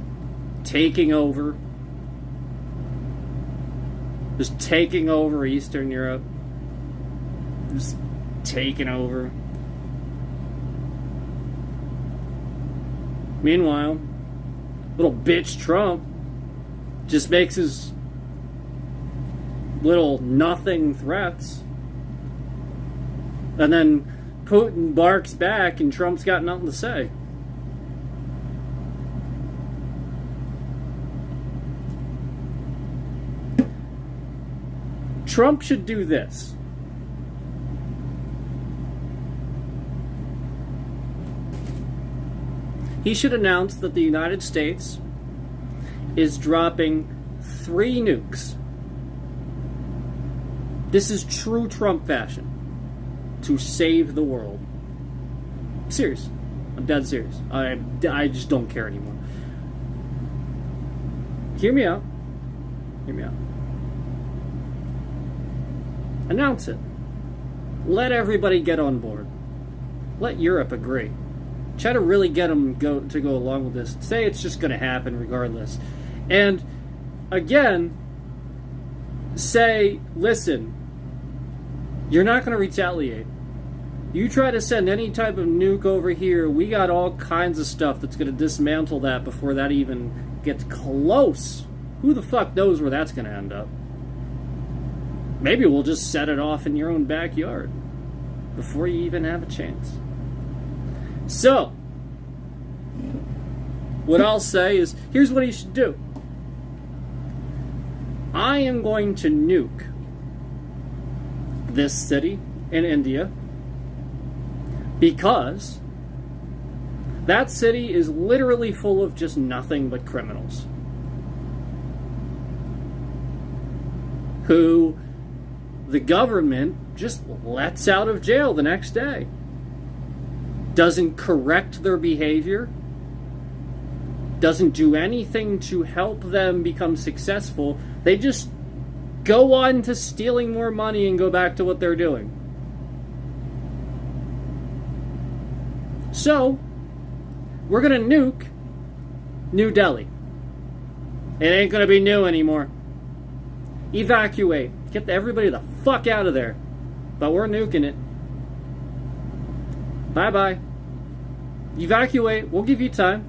Speaker 1: taking over. Just taking over Eastern Europe. Just taking over. Meanwhile, little bitch Trump just makes his little nothing threats. And then Putin barks back and Trump's got nothing to say. Trump should do this. He should announce that the United States is dropping 3 nukes. This is true Trump fashion. To save the world. Serious. I'm dead serious. I just don't care anymore. Hear me out. Hear me out. Announce it. Let everybody get on board. Let Europe agree. Try to really get them to go along with this. Say it's just going to happen regardless. And again, say, listen, you're not going to retaliate. You try to send any type of nuke over here, we got all kinds of stuff that's going to dismantle that before that even gets close. Who the fuck knows where that's going to end up? Maybe we'll just set it off in your own backyard before you even have a chance. So, what I'll say is, here's what he should do. I am going to nuke this city in India because that city is literally full of just nothing but criminals who the government just lets out of jail the next day. Doesn't correct their behavior, doesn't do anything to help them become successful. They just go on to stealing more money and go back to what they're doing. So, we're going to nuke New Delhi. It ain't going to be new anymore. Evacuate. Get everybody the fuck out of there. But we're nuking it. Bye-bye. Evacuate. We'll give you time.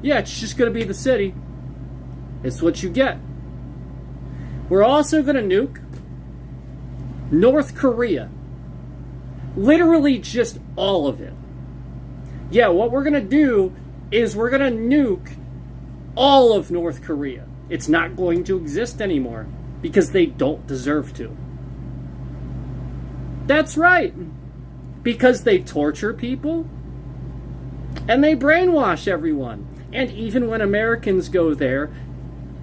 Speaker 1: Yeah, it's just going to be the city. It's what you get. We're also going to nuke North Korea. Literally just all of it. Yeah, what we're going to do is we're going to nuke all of North Korea. It's not going to exist anymore because they don't deserve to. That's right. Because they torture people and they brainwash everyone. And even when Americans go there,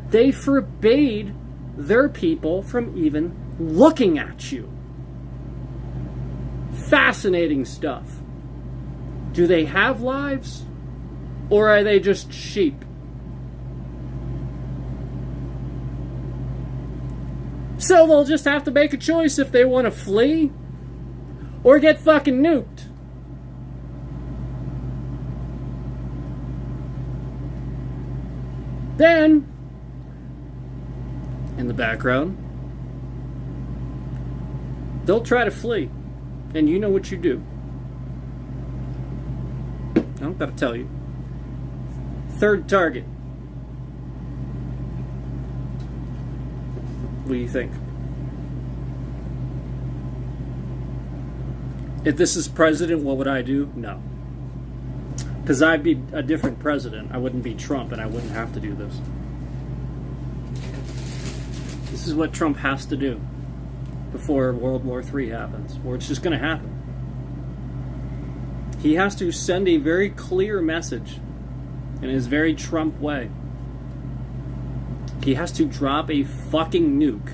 Speaker 1: they forbade their people from even looking at you. Fascinating stuff. Do they have lives? Or are they just sheep? So they'll just have to make a choice if they want to flee or get fucking nuked. then, in the background, they'll try to flee. And you know what you do. I don't gotta tell you. Third target. What do you think? If this is president, what would I do? No. Because I'd be a different president. I wouldn't be Trump, and I wouldn't have to do this. This is what Trump has to do before World War III happens, or it's just going to happen. He has to send a very clear message in his very Trump way. He has to drop a fucking nuke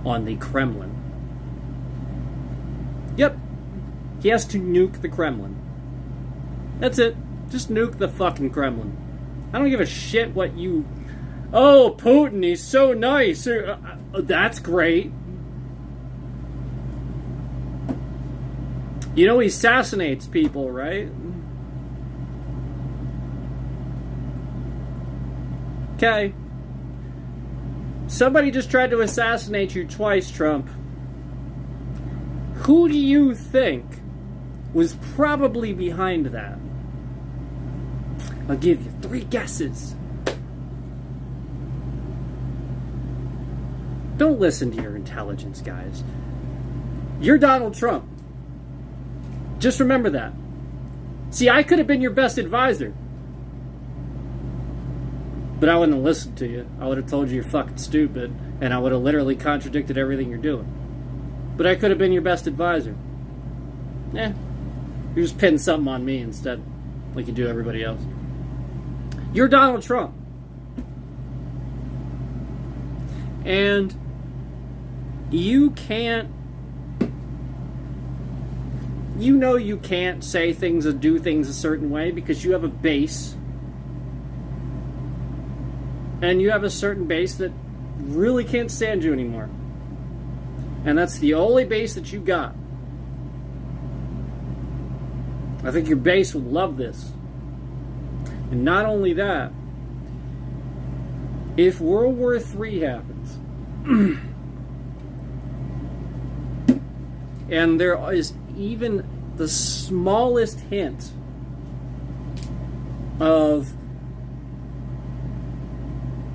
Speaker 1: on the Kremlin. Yep. He has to nuke the Kremlin. That's it. Just nuke the fucking Kremlin. I don't give a shit what you... Oh, Putin, he's so nice. That's great. You know he assassinates people, right? Okay. Somebody just tried to assassinate you twice, Trump. Who do you think was probably behind that? I'll give you 3 guesses. Don't listen to your intelligence, guys. You're Donald Trump. Just remember that. See, I could have been your best advisor. But I wouldn't have listened to you. I would have told you you're fucking stupid, and I would have literally contradicted everything you're doing. But I could have been your best advisor. You just pin something on me instead, like you do everybody else. You're Donald Trump. And you can't... You know you can't say things or do things a certain way because you have a base. And you have a certain base that really can't stand you anymore. And that's the only base that you got. I think your base would love this. And not only that, if World War III happens, and there is even the smallest hint of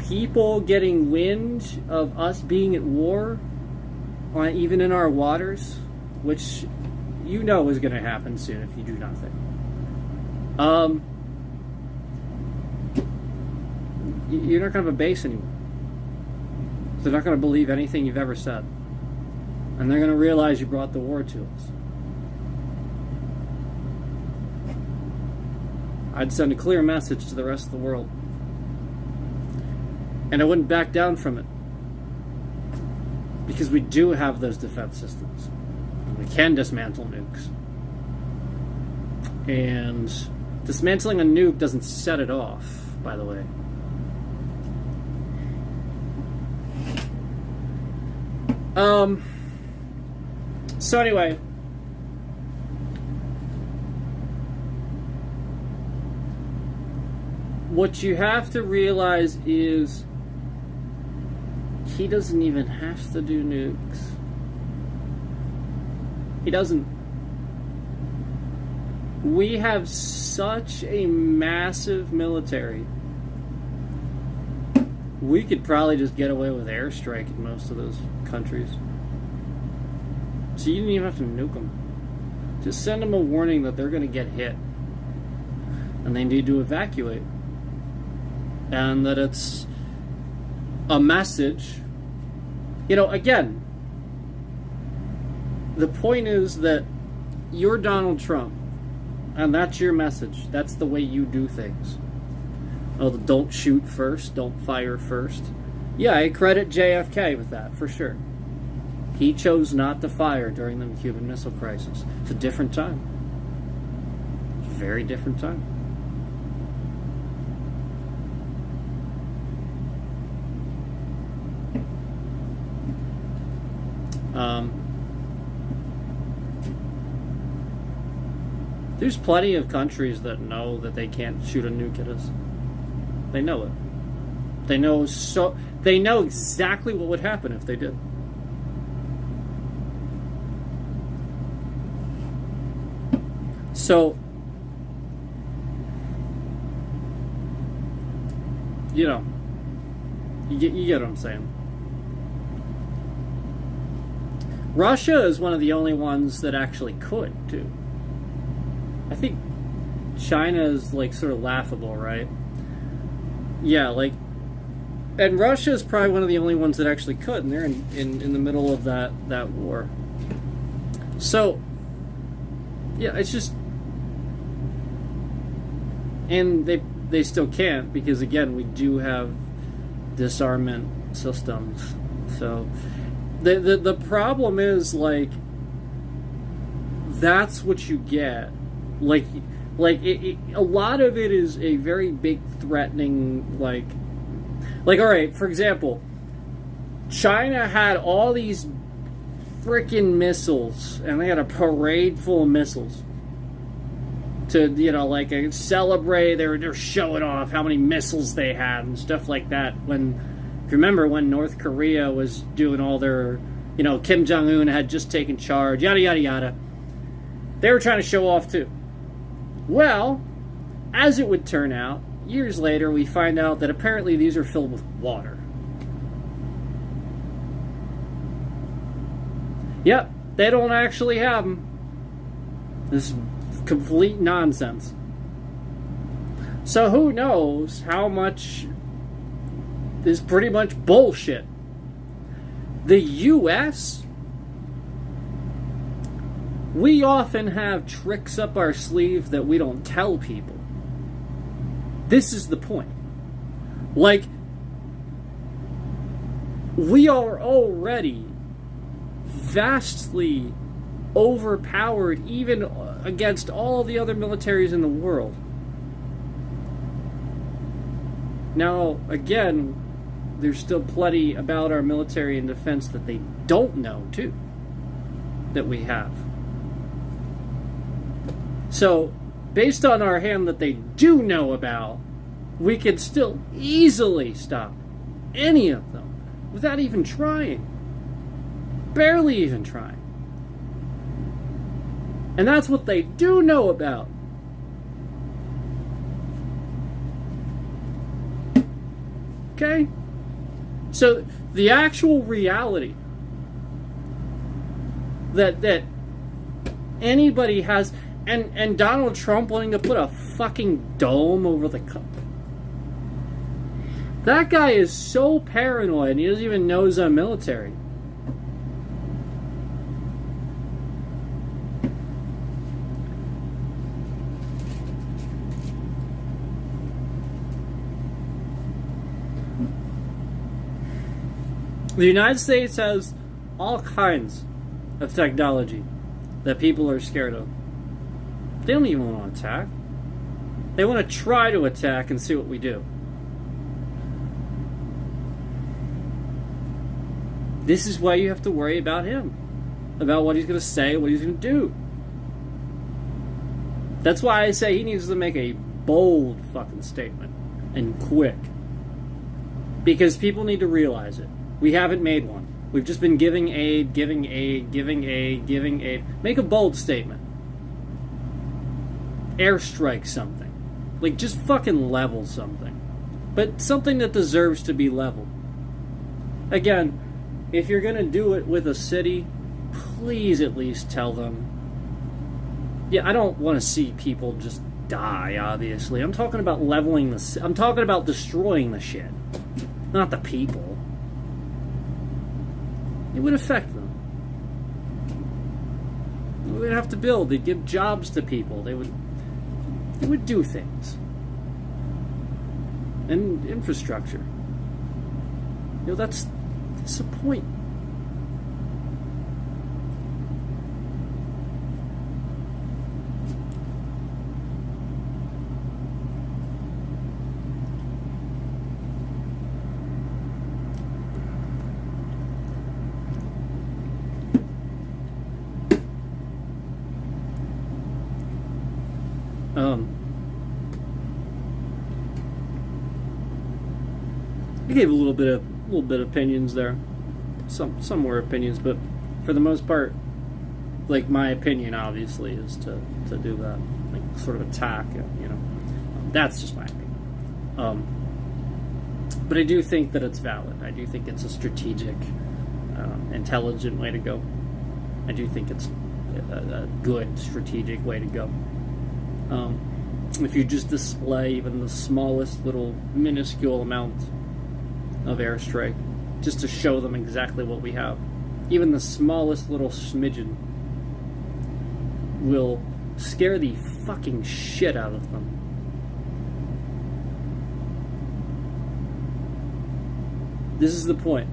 Speaker 1: people getting wind of us being at war, even in our waters, which you know is going to happen soon if you do nothing. You're not going to have a base anymore. They're not going to believe anything you've ever said. And they're going to realize you brought the war to us. I'd send a clear message to the rest of the world. And I wouldn't back down from it. Because we do have those defense systems. We can dismantle nukes. And dismantling a nuke doesn't set it off, by the way. So anyway, what you have to realize is he doesn't even have to do nukes. He doesn't. We have such a massive military. We could probably just get away with airstrike in most of those countries. So you didn't even have to nuke them. Just send them a warning that they're going to get hit. And they need to evacuate. And that it's a message. You know, again, the point is that you're Donald Trump. And that's your message. That's the way you do things. Oh, don't shoot first, don't fire first. Yeah, I credit JFK with that, for sure. He chose not to fire during the Cuban Missile Crisis. It's a different time. It's a very different time. There's plenty of countries that know that they can't shoot a nuke at us. They know it. They know exactly what would happen if they did. So, you know, you get what I'm saying. Russia is one of the only ones that actually could, too. I think China is, like, sort of laughable, right? Yeah, like, and Russia is probably one of the only ones that actually could, and they're in the middle of that war. So, yeah, it's just, and they still can't, because again, we do have disarmament systems. So the problem is, like, that's what you get. Like a lot of it is a very big threatening, like all right, for example, China had all these freaking missiles, and they had a parade full of missiles to, you know, like, celebrate. They're showing off how many missiles they had and stuff like that. When, if you remember, when North Korea was doing all their, you know, Kim Jong-un had just taken charge, yada yada yada, they were trying to show off too. Well, as it would turn out, years later we find out that apparently these are filled with water. Yep, they don't actually have them. This is complete nonsense. So who knows how much is pretty much bullshit. The U.S., we often have tricks up our sleeve that we don't tell people. This is the point. Like, we are already vastly overpowered, even against all the other militaries in the world. Now, again, there's still plenty about our military and defense that they don't know, too, that we have. So, based on our hand that they do know about, we can still easily stop any of them without even trying. Barely even trying. And that's what they do know about. Okay? So, the actual reality that anybody has, and Donald Trump wanting to put a fucking dome over the cup. That guy is so paranoid, and he doesn't even know he's a military. The United States has all kinds of technology that people are scared of. They don't even want to attack. They want to try to attack and see what we do. This is why you have to worry about him. About what he's going to say, what he's going to do. That's why I say he needs to make a bold fucking statement. And quick. Because people need to realize it. We haven't made one. We've just been giving aid, giving aid, giving aid, giving aid. Make a bold statement. Airstrike something. Like, just fucking level something. But something that deserves to be leveled. Again, if you're going to do it with a city, please at least tell them. Yeah, I don't want to see people just die, obviously. I'm talking about leveling the... I'm talking about destroying the shit. Not the people. It would affect them. They would have to build. They'd give jobs to people. They would do things. And infrastructure. You know, that's the point. gave a little bit of opinions there. Some were opinions, but for the most part, like, my opinion obviously is to do that, like, sort of attack. That's just my opinion. But I do think that it's valid. I do think it's a strategic, intelligent way to go. I do think it's a good strategic way to go. If you just display even the smallest little minuscule amount of airstrike, just to show them exactly what we have, even the smallest little smidgen will scare the fucking shit out of them. This is the point.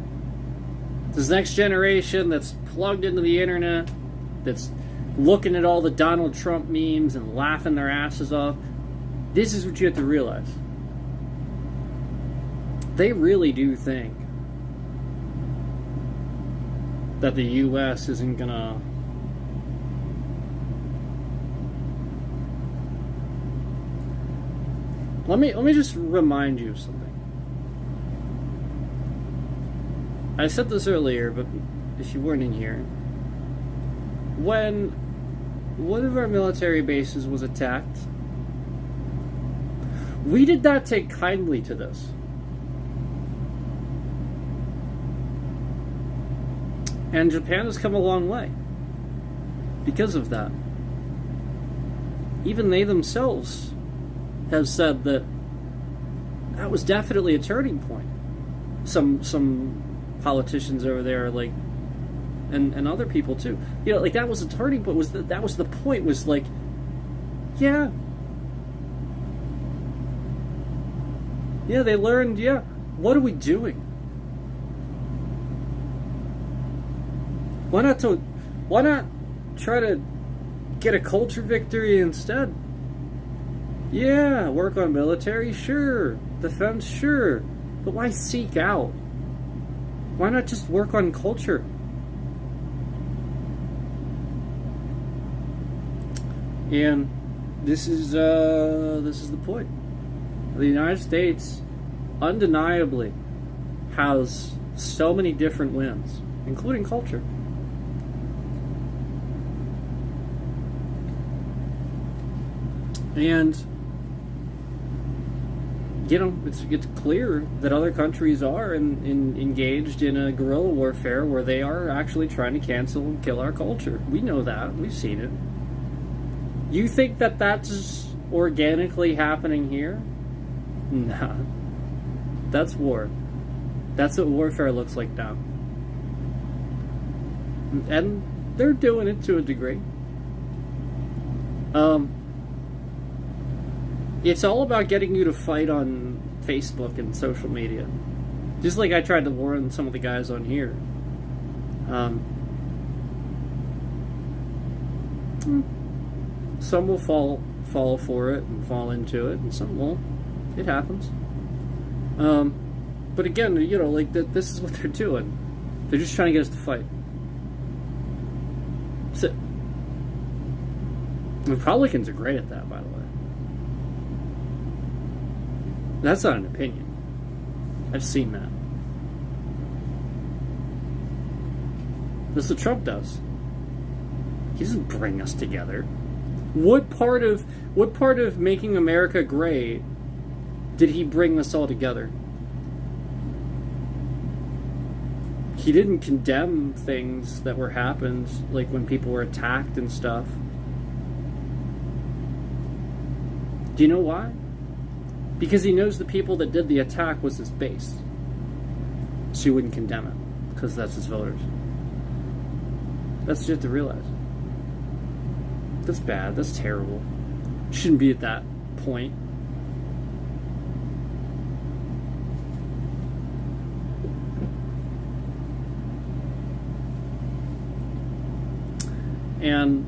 Speaker 1: This next generation that's plugged into the internet, that's looking at all the Donald Trump memes and laughing their asses off, this is what you have to realize. They really do think that the U.S. isn't gonna let me just remind you of something. I said this earlier, but if you weren't in here, when one of our military bases was attacked, we did not take kindly to this. And Japan has come a long way because of that. Even they themselves have said that that was definitely a turning point. Some politicians over there, like, and other people too, like, that was a turning point. That was the point, was like, yeah, they learned, what are we doing? Why not try to get a culture victory instead? Yeah, work on military, sure, defense, sure, but why seek out? Why not just work on culture? And this is the point. The United States undeniably has so many different wins, including culture. And it's clear that other countries are engaged in a guerrilla warfare where they are actually trying to cancel and kill our culture. We know that. We've seen it. You think that that's organically happening here? Nah. That's war. That's what warfare looks like now. And they're doing it to a degree. It's all about getting you to fight on Facebook and social media. Just like I tried to warn some of the guys on here. Some will fall for it and fall into it, and some won't. It happens. But again, like, this is what they're doing. They're just trying to get us to fight. So, Republicans are great at that, by the way. That's not an opinion. I've seen that. That's what Trump does. He doesn't bring us together. What part of making America great did he bring us all together? He didn't condemn things that were happened, like when people were attacked and stuff. Do you know why? Because he knows the people that did the attack was his base. So he wouldn't condemn it, because that's his voters. That's what you have to realize. That's bad. That's terrible. Shouldn't be at that point. And,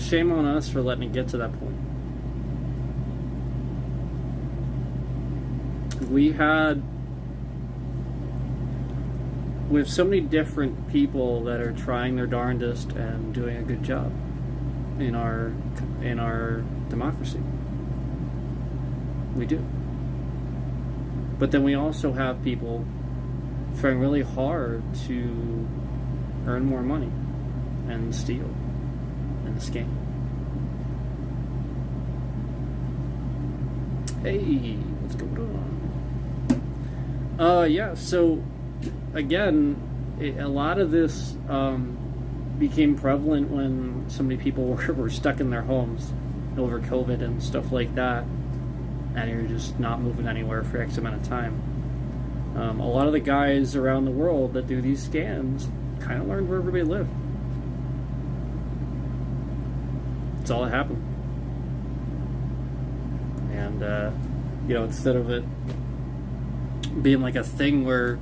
Speaker 1: shame on us for letting it get to that point. We have so many different people that are trying their darndest and doing a good job in our democracy. We do. But then we also have people trying really hard to earn more money and steal and scam. Hey, what's going on? Yeah, so again, a lot of this became prevalent when so many people were stuck in their homes over COVID and stuff like that, and you're just not moving anywhere for X amount of time. A lot of the guys around the world that do these scams kind of learned where everybody lived. That's all that happened. And, instead of it being like a thing where,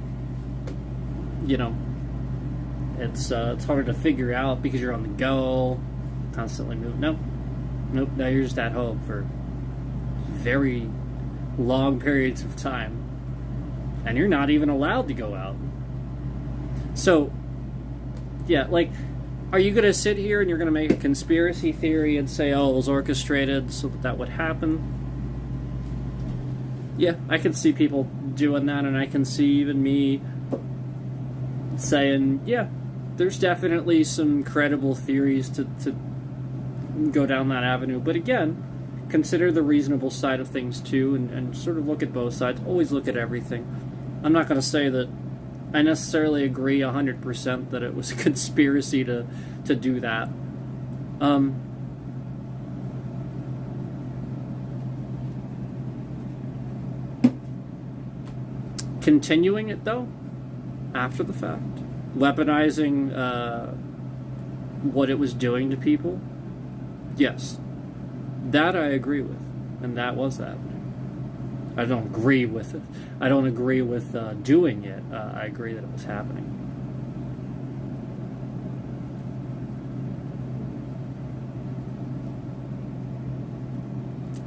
Speaker 1: it's harder to figure out because you're on the go, constantly moving. Nope. Now you're just at home for very long periods of time, and you're not even allowed to go out. So, yeah, like, are you going to sit here and you're going to make a conspiracy theory and say, oh, it was orchestrated so that would happen? Yeah, I can see people doing that, and I can see even me saying, yeah, there's definitely some credible theories to go down that avenue. But again, consider the reasonable side of things too, and sort of look at both sides. Always look at everything. I'm not going to say that I necessarily agree 100% that it was a conspiracy to do that. Continuing it, though, after the fact, weaponizing what it was doing to people, yes, that I agree with, and that was happening. I don't agree with it. I don't agree with doing it. I agree that it was happening.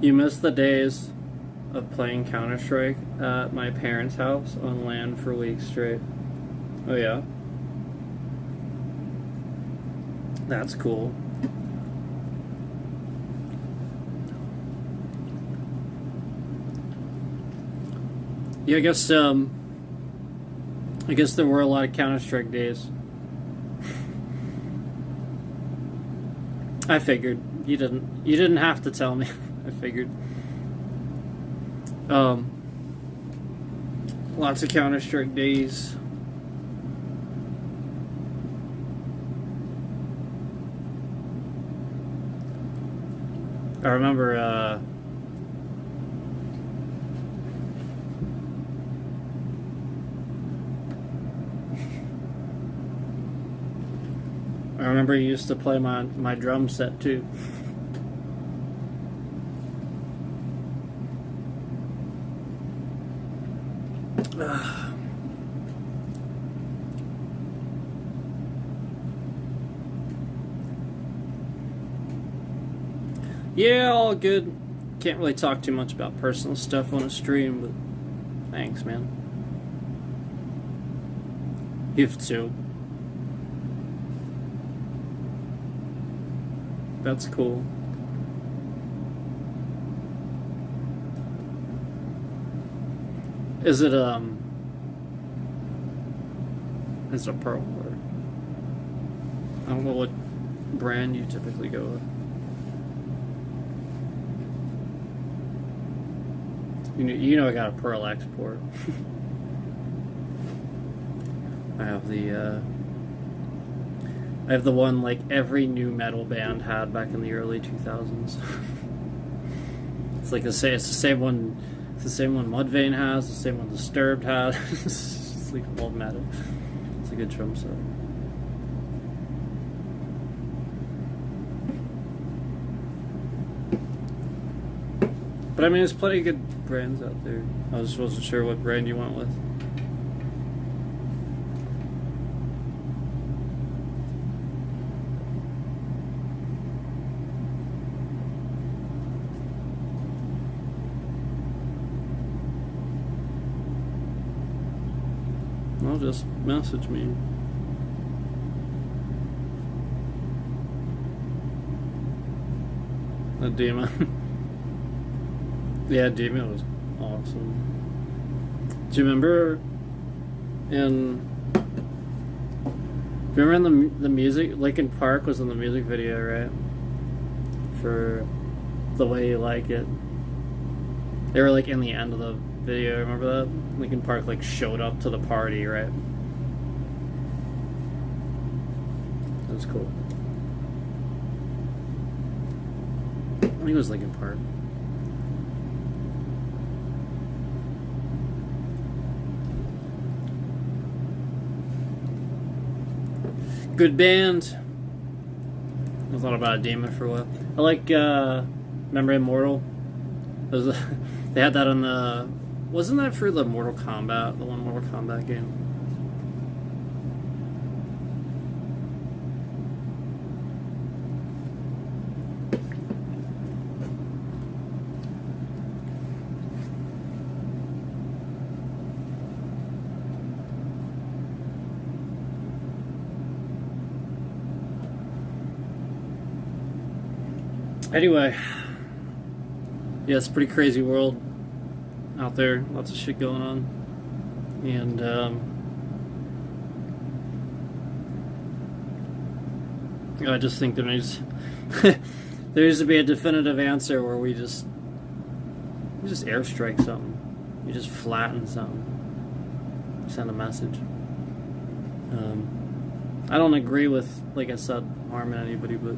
Speaker 1: You miss the days of playing Counter-Strike at my parents' house on LAN for weeks straight. Oh yeah? That's cool. Yeah, I guess there were a lot of Counter-Strike days. I figured. You didn't have to tell me. I figured. Lots of Counter-Strike days. I remember, you used to play my drum set too. Yeah, all good. Can't really talk too much about personal stuff on a stream, but thanks, man. You too. That's cool. Is it it's a Pearl, or I don't know what brand you typically go with. You know I got a Pearl export. I have the one like every new metal band had back in the early 2000s. It's the same one. It's the same one Mudvayne has. The same one Disturbed had. It's like old metal. It's a good drum set. But I mean, there's plenty of good brands out there. I just wasn't sure what brand you went with. Well, just message me. A demon. Yeah, Demon was awesome. Do you remember in... Remember in the music, Linkin Park was in the music video, right? For The Way You Like It. They were like in the end of the video, remember that? Linkin Park like showed up to the party, right? That was cool. I think it was Linkin Park. Good band. I thought about a Demon for a while. I like, remember Immortal? They had that on the... Wasn't that for the Mortal Kombat? The one Mortal Kombat game? Anyway, yeah, it's a pretty crazy world out there. Lots of shit going on. And, I just think there needs there needs to be a definitive answer where we just airstrike something. You just flatten something. Send a message. I don't agree with, like I said, harming anybody, but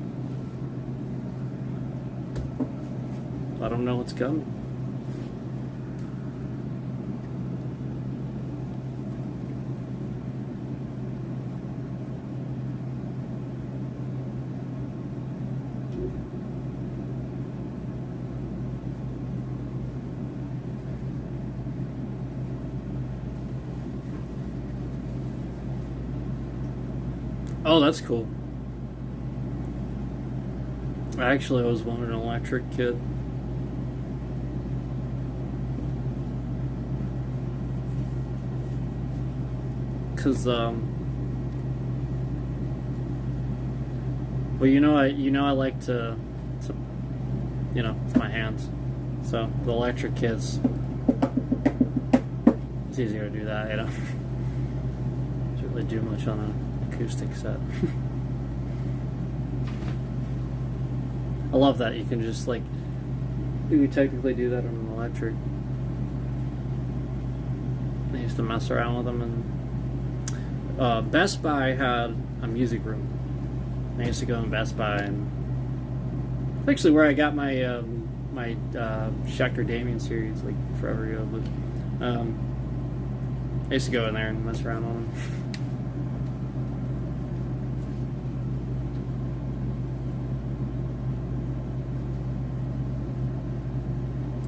Speaker 1: I don't know what's coming. Oh, that's cool. I actually always wanted an electric kid. Cause well, I like to with my hands. So the electric kids, it's easier to do that, Don't really do much on an acoustic set. I love that you can just you could technically do that on an electric. I used to mess around with them, and Best Buy had a music room. I used to go in Best Buy, and it's actually where I got my my Schecter Damien series forever ago. But I used to go in there and mess around on them.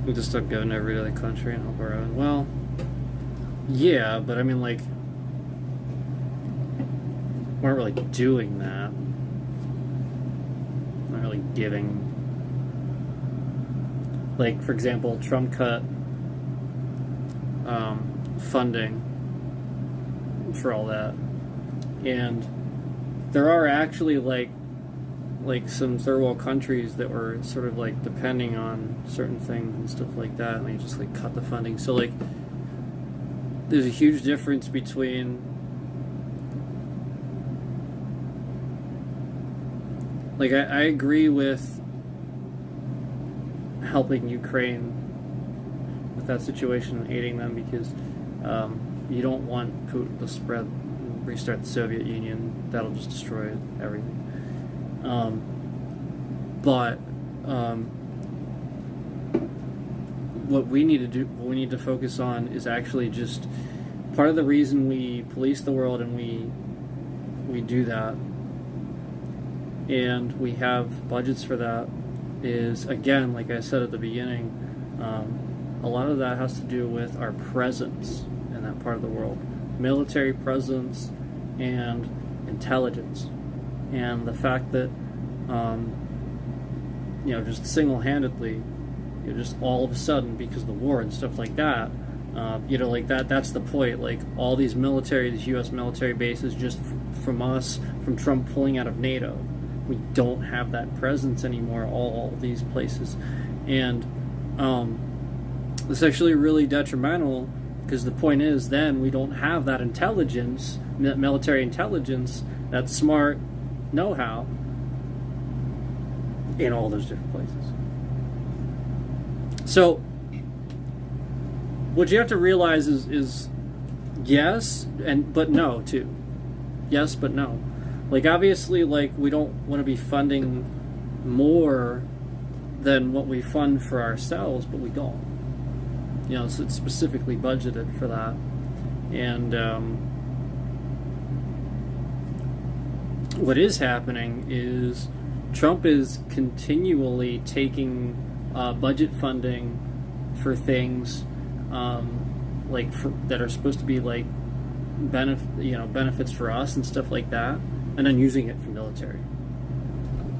Speaker 1: We just stopped going to every other country and help our own. Well, yeah, but I mean, weren't really doing that. Not really giving. For example, Trump cut funding for all that, and there are actually some third world countries that were sort of depending on certain things and stuff like that, and they just cut the funding. So there's a huge difference between I agree with helping Ukraine with that situation and aiding them, because you don't want Putin to restart the Soviet Union. That'll just destroy everything. But what we need to focus on is actually just part of the reason we police the world, and we do that, and we have budgets for that, is, again, like I said at the beginning, a lot of that has to do with our presence in that part of the world. Military presence and intelligence. And the fact that, just single-handedly, just all of a sudden, because of the war and stuff like that, that's the point. All these U.S. military bases, just from Trump pulling out of NATO, we don't have that presence anymore, all these places. And it's actually really detrimental Because the point is, then we don't have that intelligence, military intelligence, that smart know-how in all those different places. So, what you have to realize is yes, but no, too. Yes, but no. Like, obviously, like, we don't want to be funding more than what we fund for ourselves, but we don't. You know, so it's specifically budgeted for that. And what is happening is Trump is continually taking budget funding for things that are supposed to be like benefits for us and stuff like that, and then using it for military,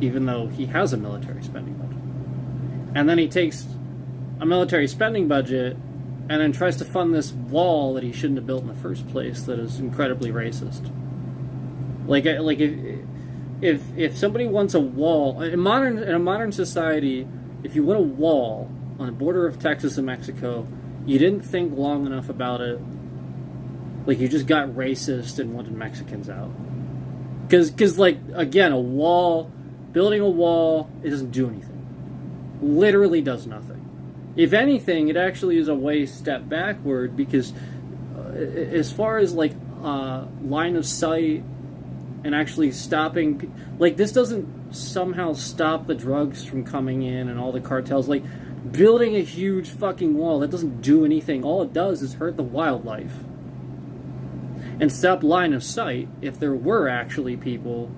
Speaker 1: even though he has a military spending budget. And then he takes a military spending budget and then tries to fund this wall that he shouldn't have built in the first place that is incredibly racist. Like if somebody wants a wall in a modern society, if you want a wall on the border of Texas and Mexico, you didn't think long enough about it. Like, you just got racist and wanted Mexicans out. Because like, again, building a wall, it doesn't do anything. Literally does nothing. If anything, it actually is a way step backward, because as far as like line of sight and actually stopping, like, this doesn't somehow stop the drugs from coming in and all the cartels. Like, building a huge fucking wall, that doesn't do anything. All it does is hurt the wildlife and stop line of sight. If there were actually people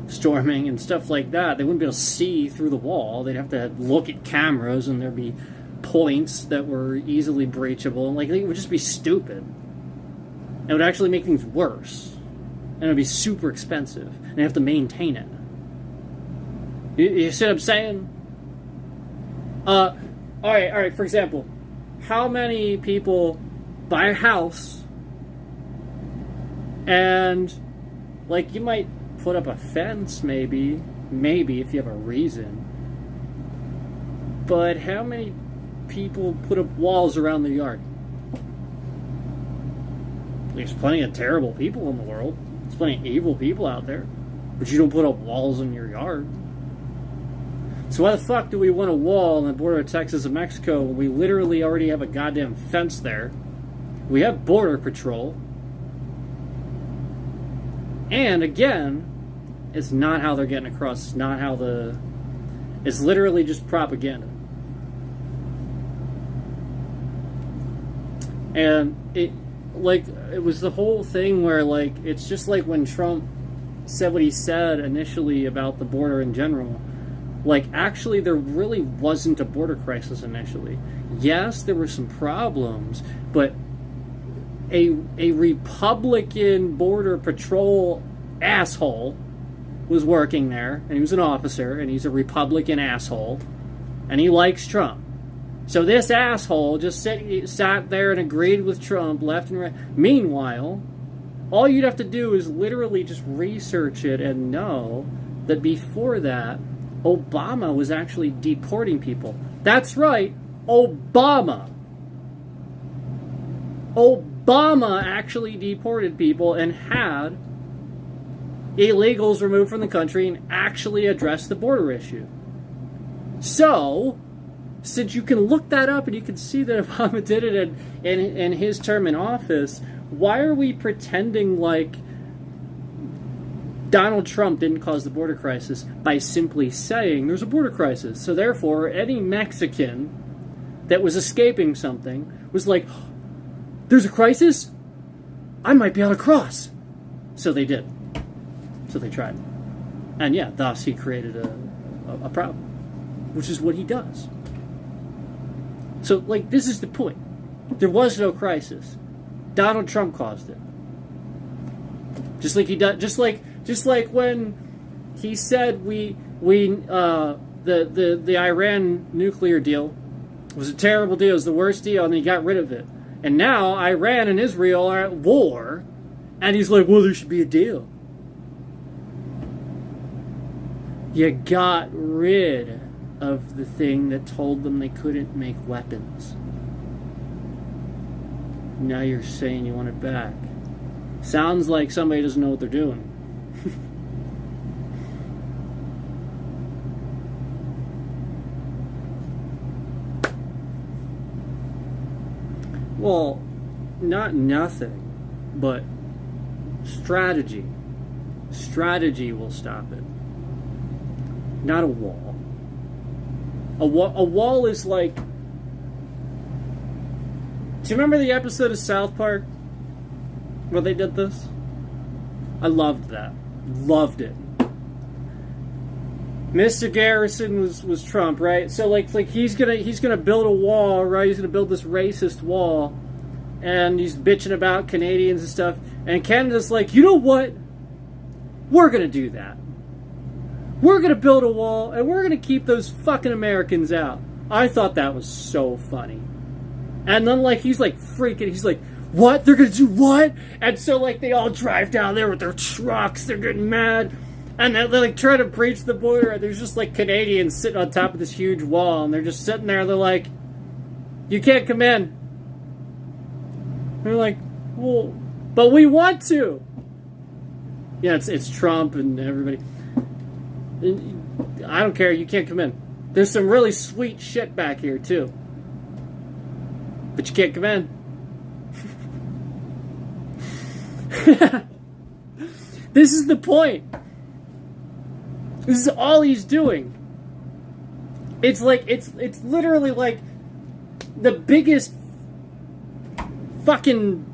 Speaker 1: storming and stuff like that, they wouldn't be able to see through the wall. They'd have to look at cameras, and there'd be points that were easily breachable. Like, it would just be stupid. It would actually make things worse, and it would be super expensive, and you have to maintain it. You see what I'm saying? All right. For example, how many people buy a house and, like, you might put up a fence, maybe if you have a reason. But how many people put up walls around their yard? There's plenty of terrible people in the world. There's plenty of evil people out there. But you don't put up walls in your yard. So why the fuck do we want a wall on the border of Texas and Mexico when we literally already have a goddamn fence there? We have border patrol. And again, it's not how they're getting across. It's not how it's literally just propaganda. And it was the whole thing where, like, it's just like when Trump said what he said initially about the border in general. Like, actually, there really wasn't a border crisis initially. Yes, there were some problems, but a Republican border patrol asshole was working there, and he was an officer, and he's a Republican asshole, and he likes Trump. So this asshole just sat there and agreed with Trump left and right. Meanwhile, all you'd have to do is literally just research it and know that before that, Obama was actually deporting people. That's right, Obama. Obama actually deported people and had illegals removed from the country and actually addressed the border issue. So, since you can look that up and you can see that Obama did it in his term in office, why are we pretending like Donald Trump didn't cause the border crisis by simply saying there's a border crisis? So therefore, any Mexican that was escaping something was like, there's a crisis? I might be able to cross. So they did. So they tried. And yeah, thus he created a problem, which is what he does. So, like, this is the point. There was no crisis. Donald Trump caused it. Just like he did, just like when he said the Iran nuclear deal was a terrible deal, it was the worst deal, and he got rid of it. And now Iran and Israel are at war, and he's like, well, there should be a deal. You got rid of the thing that told them they couldn't make weapons. Now you're saying you want it back. Sounds like somebody doesn't know what they're doing. Well, not nothing, but strategy. Strategy will stop it. Not a wall. A wall is like... Do you remember the episode of South Park where they did this? I loved that. Loved it. Mr. Garrison was Trump, right? So like he's gonna build a wall, right? He's gonna build this racist wall, and he's bitching about Canadians and stuff. And Canada's like, you know what? We're gonna do that. We're gonna build a wall, and we're gonna keep those fucking Americans out. I thought that was so funny. And then like he's like freaking, he's like, what? They're gonna do what? And so like they all drive down there with their trucks. They're getting mad. And they're like trying to breach the border, and there's just like Canadians sitting on top of this huge wall, and they're just sitting there. They're like, "You can't come in." They're like, "Well, but we want to." Yeah, it's Trump and everybody. I don't care. You can't come in. There's some really sweet shit back here too, but you can't come in. This is the point. This is all he's doing. It's like it's literally like the biggest fucking.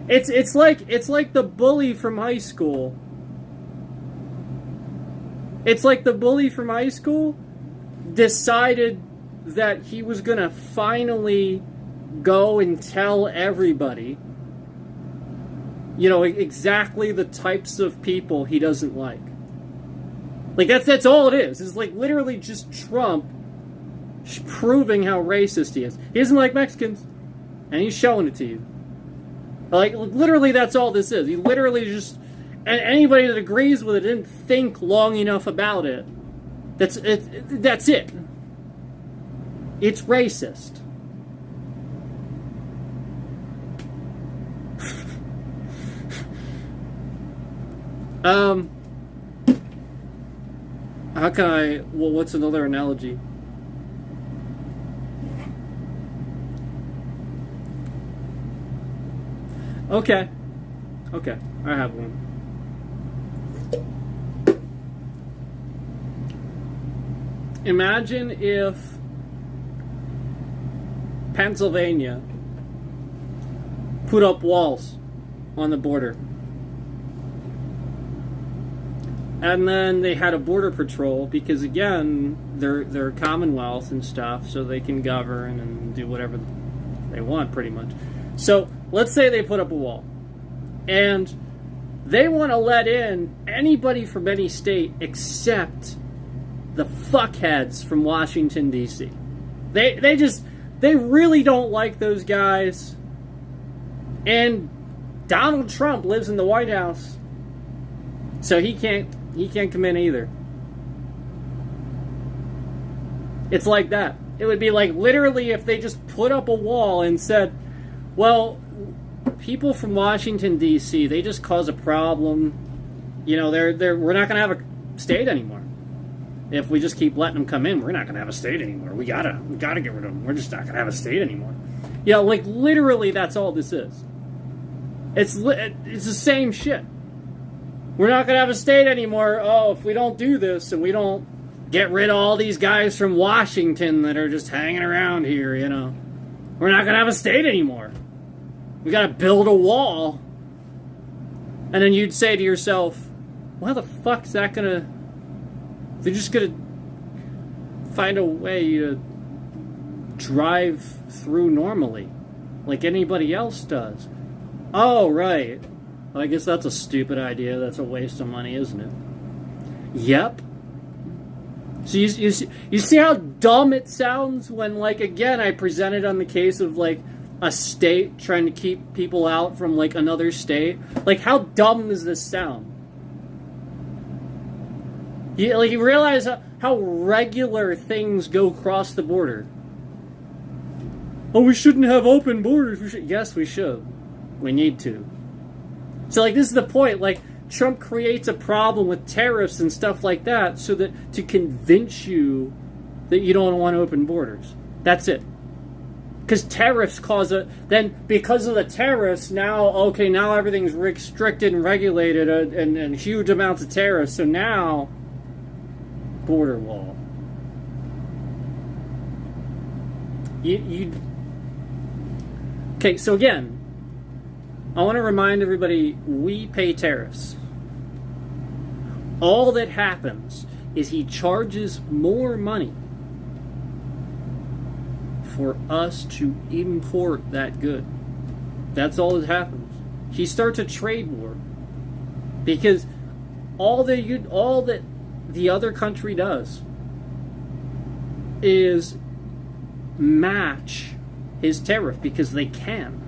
Speaker 1: It's like the bully from high school. It's like the bully from high school decided that he was gonna finally go and tell everybody, you know, exactly the types of people he doesn't like. Like, that's all it is. It's like literally just Trump proving how racist he is. He doesn't like Mexicans, and he's showing it to you. Like, literally that's all this is. He literally just... And anybody that agrees with it didn't think long enough about it. That's it. It's racist. How can I... Well, what's another analogy? Okay, I have one. Imagine if Pennsylvania put up walls on the border. And then they had a border patrol because, again, they're a commonwealth and stuff, so they can govern and do whatever they want, pretty much. So let's say they put up a wall, and they want to let in anybody from any state except the fuckheads from Washington, D.C. They really don't like those guys. And Donald Trump lives in the White House, so he can't come in either. It's like that. It would be like literally if they just put up a wall and said, well, people from Washington, D.C., they just cause a problem. You know, we're not going to have a state anymore. If we just keep letting them come in, we're not going to have a state anymore. We gotta get rid of them. We're just not going to have a state anymore. Yeah, like literally that's all this is. It's the same shit. We're not going to have a state anymore. Oh, if we don't do this and we don't get rid of all these guys from Washington that are just hanging around here, you know, we're not going to have a state anymore. We got to build a wall. And then you'd say to yourself, well, how the fuck is that going to... They're just going to find a way to drive through normally, like anybody else does. Oh, right. Well, I guess that's a stupid idea. That's a waste of money, isn't it? Yep. So you see how dumb it sounds when, like, again, I presented on the case of, like, a state trying to keep people out from, like, another state. Like, how dumb does this sound? You realize how regular things go across the border. oh, we shouldn't have open borders. Yes, we should. We need to. So, like, this is the point. Like, Trump creates a problem with tariffs and stuff like that so that to convince you that you don't want open borders. That's it. Because tariffs cause then because of the tariffs, now everything's restricted and regulated and huge amounts of tariffs. So now, border wall. Okay, so again, I want to remind everybody, we pay tariffs. All that happens is he charges more money for us to import that good. That's all that happens. He starts a trade war because all that the other country does is match his tariff because they can.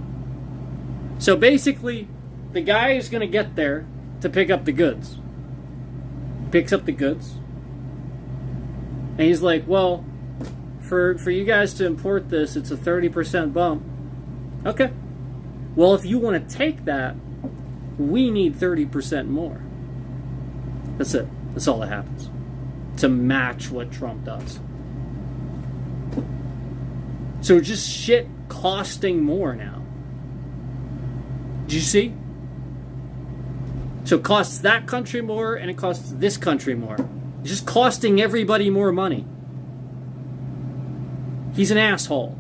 Speaker 1: So basically, the guy is going to get there to pick up the goods. Picks up the goods. And he's like, well, for you guys to import this, it's a 30% bump. Okay. Well, if you want to take that, we need 30% more. That's it. That's all that happens. To match what Trump does. So just shit costing more now. Do you see? So it costs that country more and it costs this country more. It's just costing everybody more money. He's an asshole.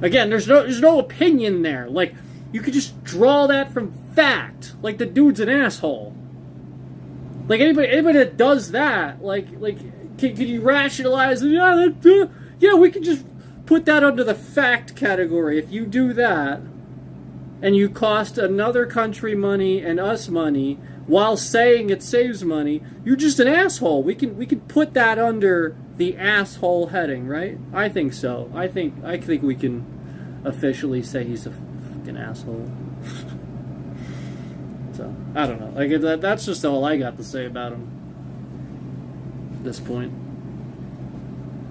Speaker 1: Again, there's no opinion there. Like, you could just draw that from fact. Like, the dude's an asshole. Like, anybody that does that, can you rationalize it? Yeah, we can just put that under the fact category. If you do that, and you cost another country money and us money, while saying it saves money, you're just an asshole. We can put that under the asshole heading, right? I think so. I think we can officially say he's a fucking asshole. So I don't know. Like that's just all I got to say about him at this point.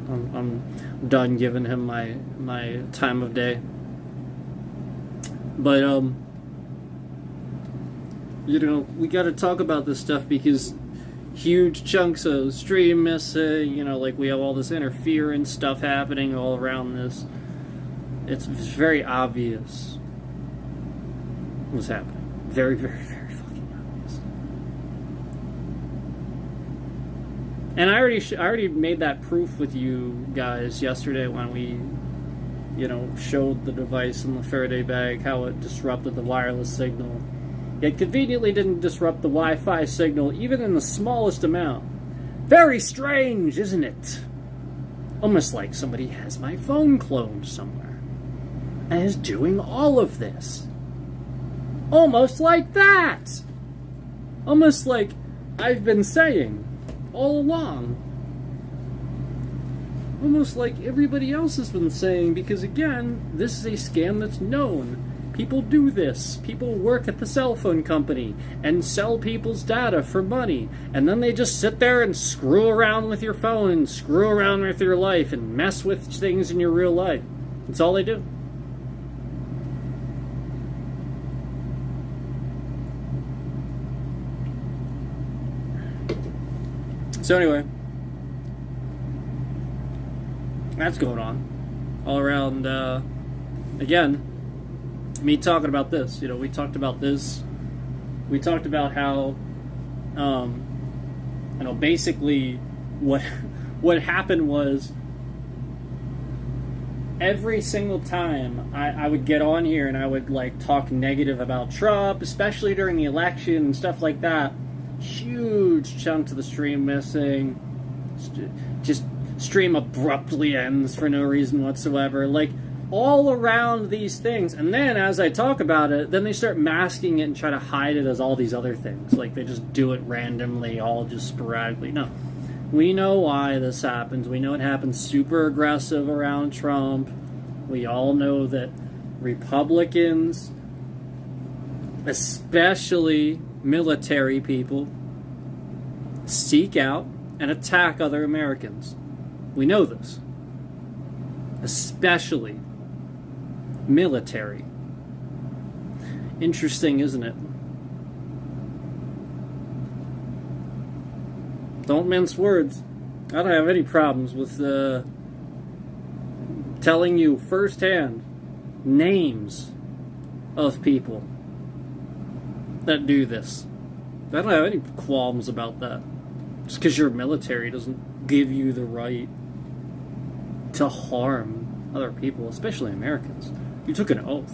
Speaker 1: I'm done giving him my time of day. But we got to talk about this stuff because huge chunks of stream missing, like we have all this interference stuff happening all around this. It's very obvious what's happening. Very, very, very fucking obvious. And I already made that proof with you guys yesterday when we, showed the device in the Faraday bag, how it disrupted the wireless signal. It conveniently didn't disrupt the Wi-Fi signal, even in the smallest amount. Very strange, isn't it? Almost like somebody has my phone cloned somewhere and is doing all of this. Almost like that! Almost like I've been saying all along. Almost like everybody else has been saying, because again, this is a scam that's known. People do this. People work at the cell phone company and sell people's data for money. And then they just sit there and screw around with your phone and screw around with your life and mess with things in your real life. That's all they do. So anyway, that's going on all around. Again, me talking about this. We talked about this. We talked about how, basically what happened was every single time I would get on here and I would talk negative about Trump, especially during the election and stuff like that. Huge chunks of the stream missing. Just stream abruptly ends for no reason whatsoever. All around these things. And then as I talk about it, then they start masking it and try to hide it as all these other things. They just do it randomly, all just sporadically. No. We know why this happens. We know it happens super aggressive around Trump. We all know that Republicans, especially military people, seek out and attack other Americans. We know this. Especially military. Interesting, isn't it? Don't mince words. I don't have any problems with telling you firsthand names of people that do this. I don't have any qualms about that. Just because you're military doesn't give you the right to harm other people, especially Americans. You took an oath.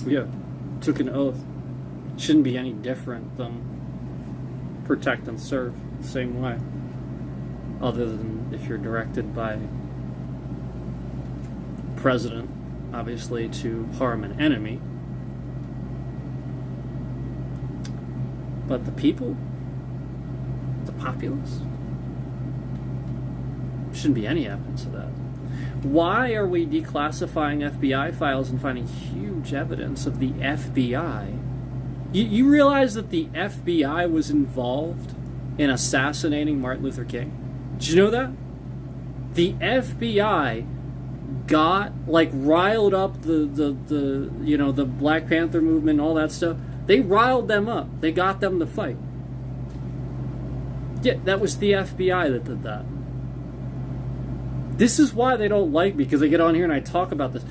Speaker 1: Yeah, took an oath. Shouldn't be any different than protect and serve the same way. Other than if you're directed by president, obviously, to harm an enemy. But the people, the populace, shouldn't be any evidence of that. Why are we declassifying FBI files and finding huge evidence of the FBI? You realize that the FBI was involved in assassinating Martin Luther King? Did you know that? The FBI got, riled up the Black Panther movement and all that stuff. They riled them up. They got them to fight. Yeah, that was the FBI that did that. This is why they don't like me, because I get on here and I talk about this.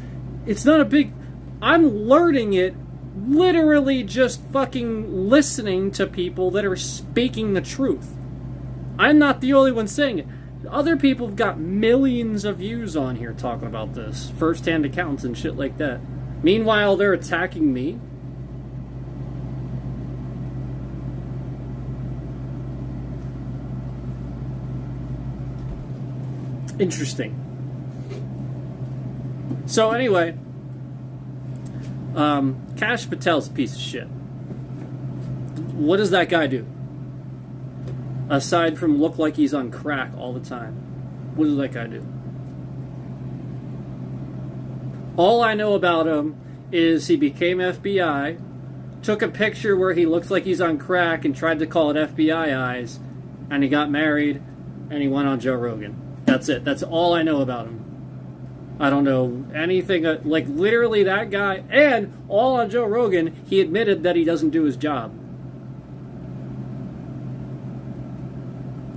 Speaker 1: It's not a big... I'm learning it literally just fucking listening to people that are speaking the truth. I'm not the only one saying it. Other people have got millions of views on here talking about this. First-hand accounts and shit like that. Meanwhile, they're attacking me. Interesting. So anyway, Kash Patel's a piece of shit. What does that guy do? Aside from look like he's on crack all the time, what does that guy do? All I know about him is he became FBI, took a picture where he looks like he's on crack and tried to call it FBI eyes, and he got married, and he went on Joe Rogan. That's it. That's all I know about him. I don't know anything. Literally that guy. And all on Joe Rogan, he admitted that he doesn't do his job.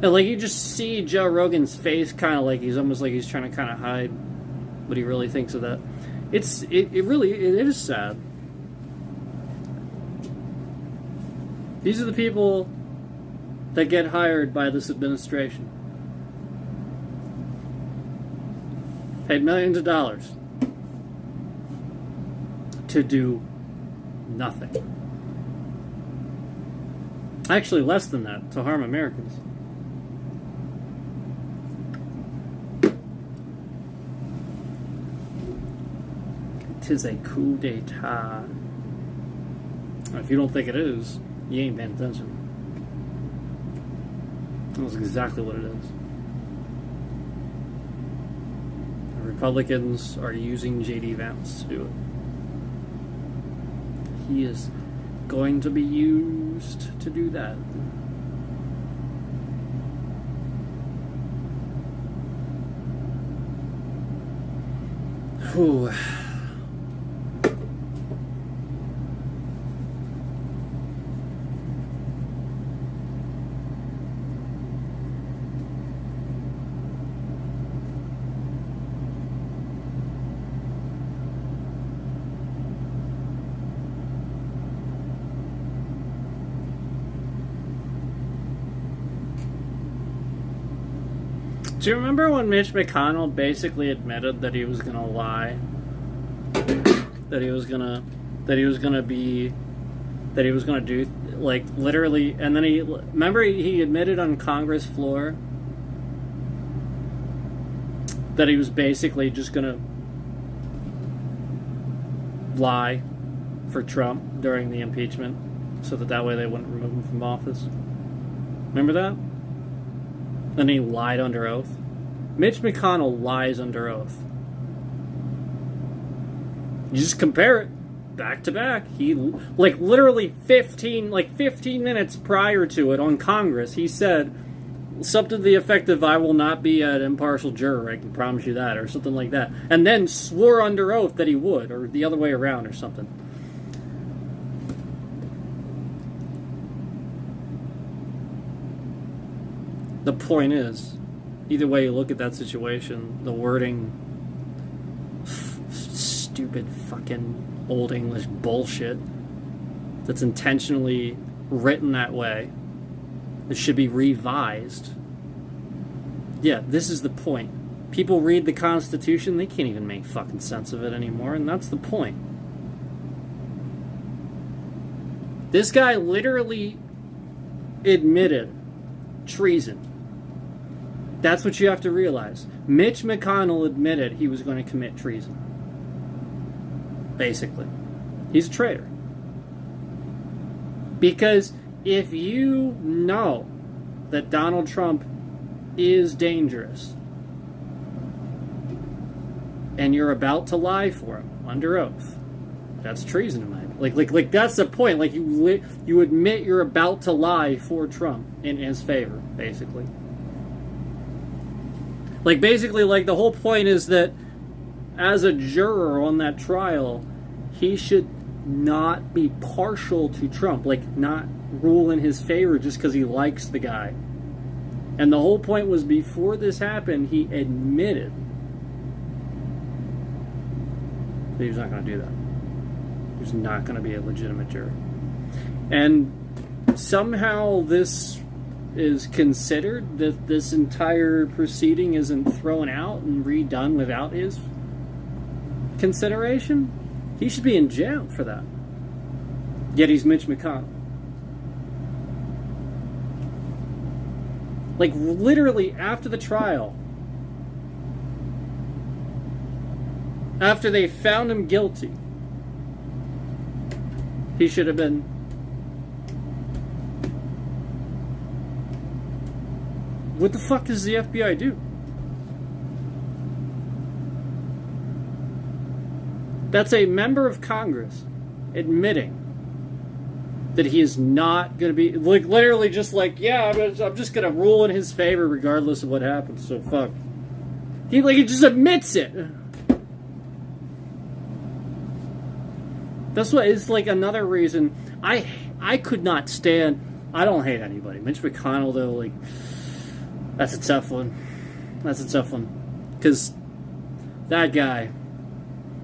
Speaker 1: And you just see Joe Rogan's face kind of he's almost like he's trying to kind of hide what he really thinks of that. It is sad. These are the people that get hired by this administration. Paid millions of dollars to do nothing. Actually, less than that, to harm Americans. Tis a coup d'etat. If you don't think it is, you ain't paying attention. That's exactly what it is. Republicans are using J.D. Vance to do it. He is going to be used to do that. Whew. Do you remember when Mitch McConnell basically admitted that he was gonna lie? That he was gonna do, literally, and then he admitted on Congress floor that he was basically just gonna lie for Trump during the impeachment so that way they wouldn't remove him from office. Remember that? And he lied under oath. Mitch McConnell lies under oath. You just compare it. back to back. He, like, literally 15 minutes prior to it on Congress, he said something to the effect of, "I will not be an impartial juror, I can promise you that," or something like that. And then swore under oath that he would, or the other way around, or something. The point is, either way you look at that situation, the wording, stupid fucking Old English bullshit that's intentionally written that way, it should be revised. Yeah, this is the point. People read the Constitution, they can't even make fucking sense of it anymore, and that's the point. This guy literally admitted treason. That's what you have to realize. Mitch McConnell admitted he was going to commit treason. Basically. He's a traitor. Because if you know that Donald Trump is dangerous and you're about to lie for him under oath, that's treason in my opinion. Like that's the point. Like you admit you're about to lie for Trump in his favor, basically. Like, basically, like, the whole point is that as a juror on that trial, he should not be partial to Trump. Like, not rule in his favor just because he likes the guy. And the whole point was, before this happened, he admitted that he was not going to do that. He was not going to be a legitimate juror. And somehow this is considered, that this entire proceeding isn't thrown out and redone without his consideration. He should be in jail for that. Yet he's Mitch McConnell. Like, literally after the trial, after they found him guilty, he should have been what the fuck does the FBI do? That's a member of Congress admitting that he is not going to be, like, literally just like, yeah, I'm just going to rule in his favor regardless of what happens, so fuck. He just admits it. That's what is, like, another reason I could not stand. I don't hate anybody. Mitch McConnell, though, like, that's a tough one. That's a tough one. Because that guy,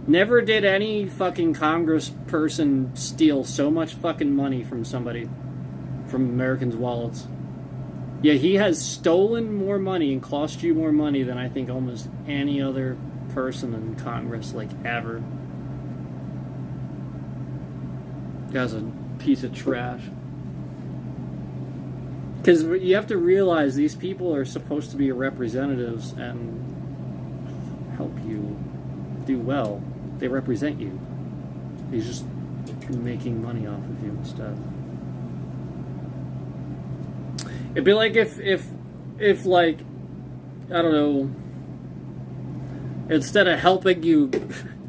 Speaker 1: never did any fucking Congress person steal so much fucking money from somebody, from Americans' wallets. Yeah, he has stolen more money and cost you more money than I think almost any other person in Congress, like, ever. Guy's a piece of trash. Because you have to realize these people are supposed to be your representatives and help you do well. They represent you. He's just making money off of you instead. It'd be like if like, I don't know, instead of helping you,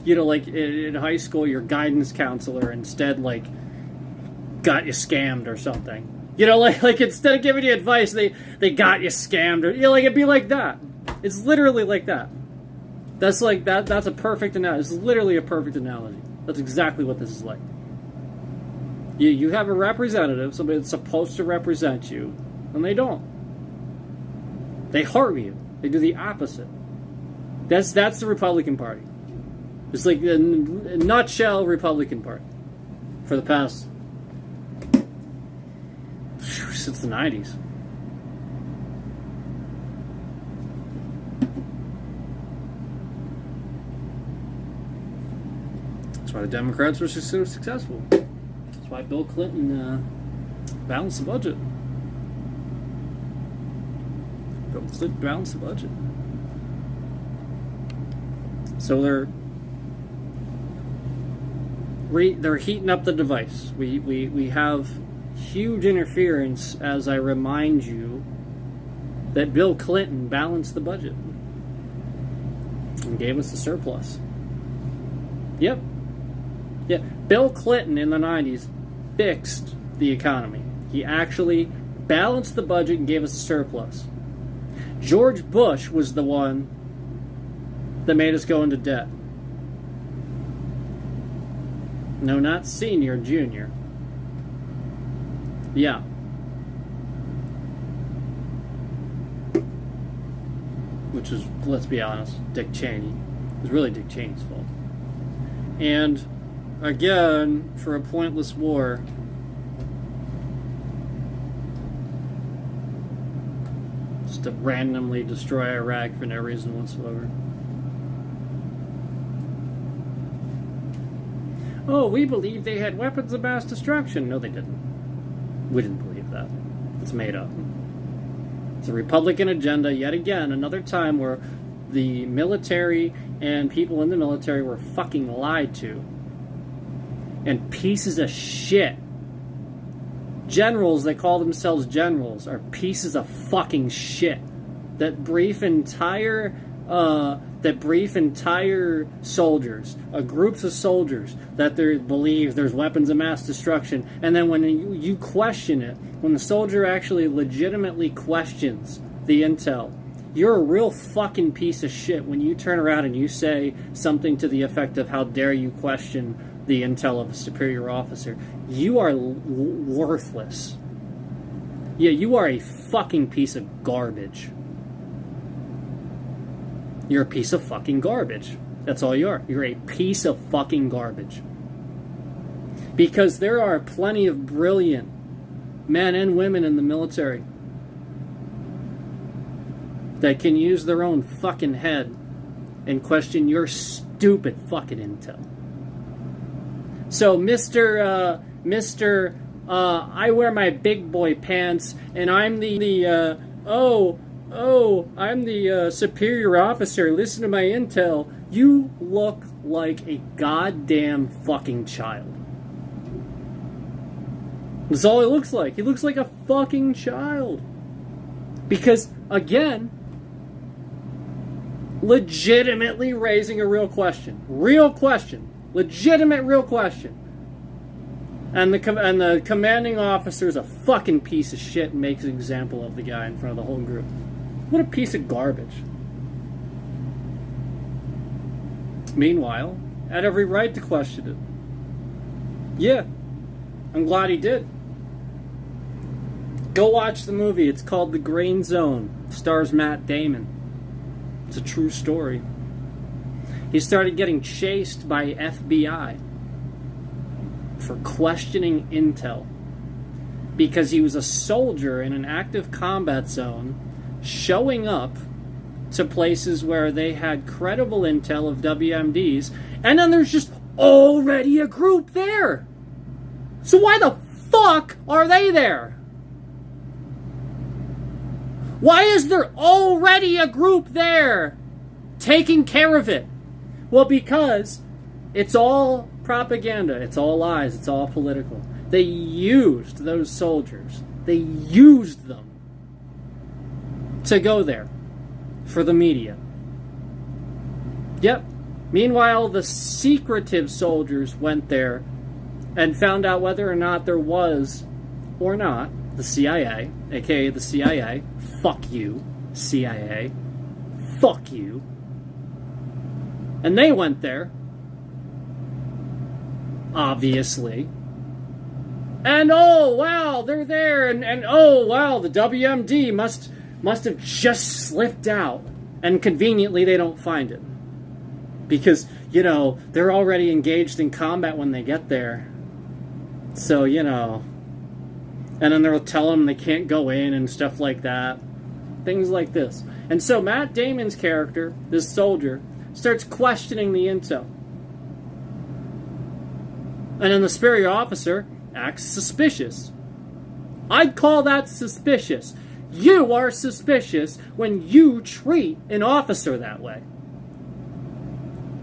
Speaker 1: you know, like in high school, your guidance counselor instead, like, got you scammed or something. You know, like instead of giving you advice, they got you scammed, or, you know, like, it'd be like that. It's literally like that. That's like that. That's a perfect analogy. It's literally a perfect analogy. That's exactly what this is like. You have a representative, somebody that's supposed to represent you, and they don't. They harm you. They do the opposite. That's the Republican Party. It's like a nutshell Republican Party for the past since the 90s. That's why the Democrats were so successful. That's why Bill Clinton balanced the budget. Bill Clinton balanced the budget. So they're heating up the device. We have huge interference, as I remind you that Bill Clinton balanced the budget and gave us the surplus. Yep. Yeah, Bill Clinton in the 90s fixed the economy. He actually balanced the budget and gave us a surplus. George Bush was the one that made us go into debt. No, not senior, junior. Yeah. Which is, let's be honest, Dick Cheney. It was really Dick Cheney's fault. And again, for a pointless war, just to randomly destroy Iraq for no reason whatsoever. Oh, we believe they had weapons of mass destruction. No, they didn't. We didn't believe that. It's made up. It's a Republican agenda, yet again, another time where the military and people in the military were fucking lied to. And pieces of shit. Generals that call themselves generals are pieces of fucking shit. That brief entire soldiers, groups of soldiers, that they believe there's weapons of mass destruction, and then when you question it, when the soldier actually legitimately questions the intel, you're a real fucking piece of shit when you turn around and you say something to the effect of, how dare you question the intel of a superior officer. You are worthless. Yeah, you are a fucking piece of garbage. You're a piece of fucking garbage. That's all you are. You're a piece of fucking garbage. Because there are plenty of brilliant men and women in the military that can use their own fucking head and question your stupid fucking intel. So, Mr. I wear my big boy pants, and I'm I'm the superior officer. Listen to my intel. You look like a goddamn fucking child. That's all he looks like. He looks like a fucking child. Because, again, legitimately raising a real question. Real question. Legitimate real question. And the commanding officer is a fucking piece of shit and makes an example of the guy in front of the whole group. What a piece of garbage. Meanwhile, had every right to question it. Yeah, I'm glad he did. Go watch the movie. It's called The Green Zone. Stars Matt Damon. It's a true story. He started getting chased by FBI for questioning intel because he was a soldier in an active combat zone, showing up to places where they had credible intel of WMDs, and then there's just already a group there. So why the fuck are they there? Why is there already a group there taking care of it? Well, because it's all propaganda, it's all lies, it's all political. They used those soldiers. They used them to go there for the media. Yep. Meanwhile, the secretive soldiers went there and found out whether or not there was or not the CIA, aka the CIA. Fuck you, CIA. Fuck you. And they went there, obviously. And oh wow, they're there, and oh wow, the WMD must have just slipped out, and conveniently they don't find it. Because, they're already engaged in combat when they get there. So, and then they'll tell them they can't go in and stuff like that. Things like this. And so Matt Damon's character, this soldier, starts questioning the intel. And then the superior officer acts suspicious. I'd call that suspicious. You are suspicious when you treat an officer that way.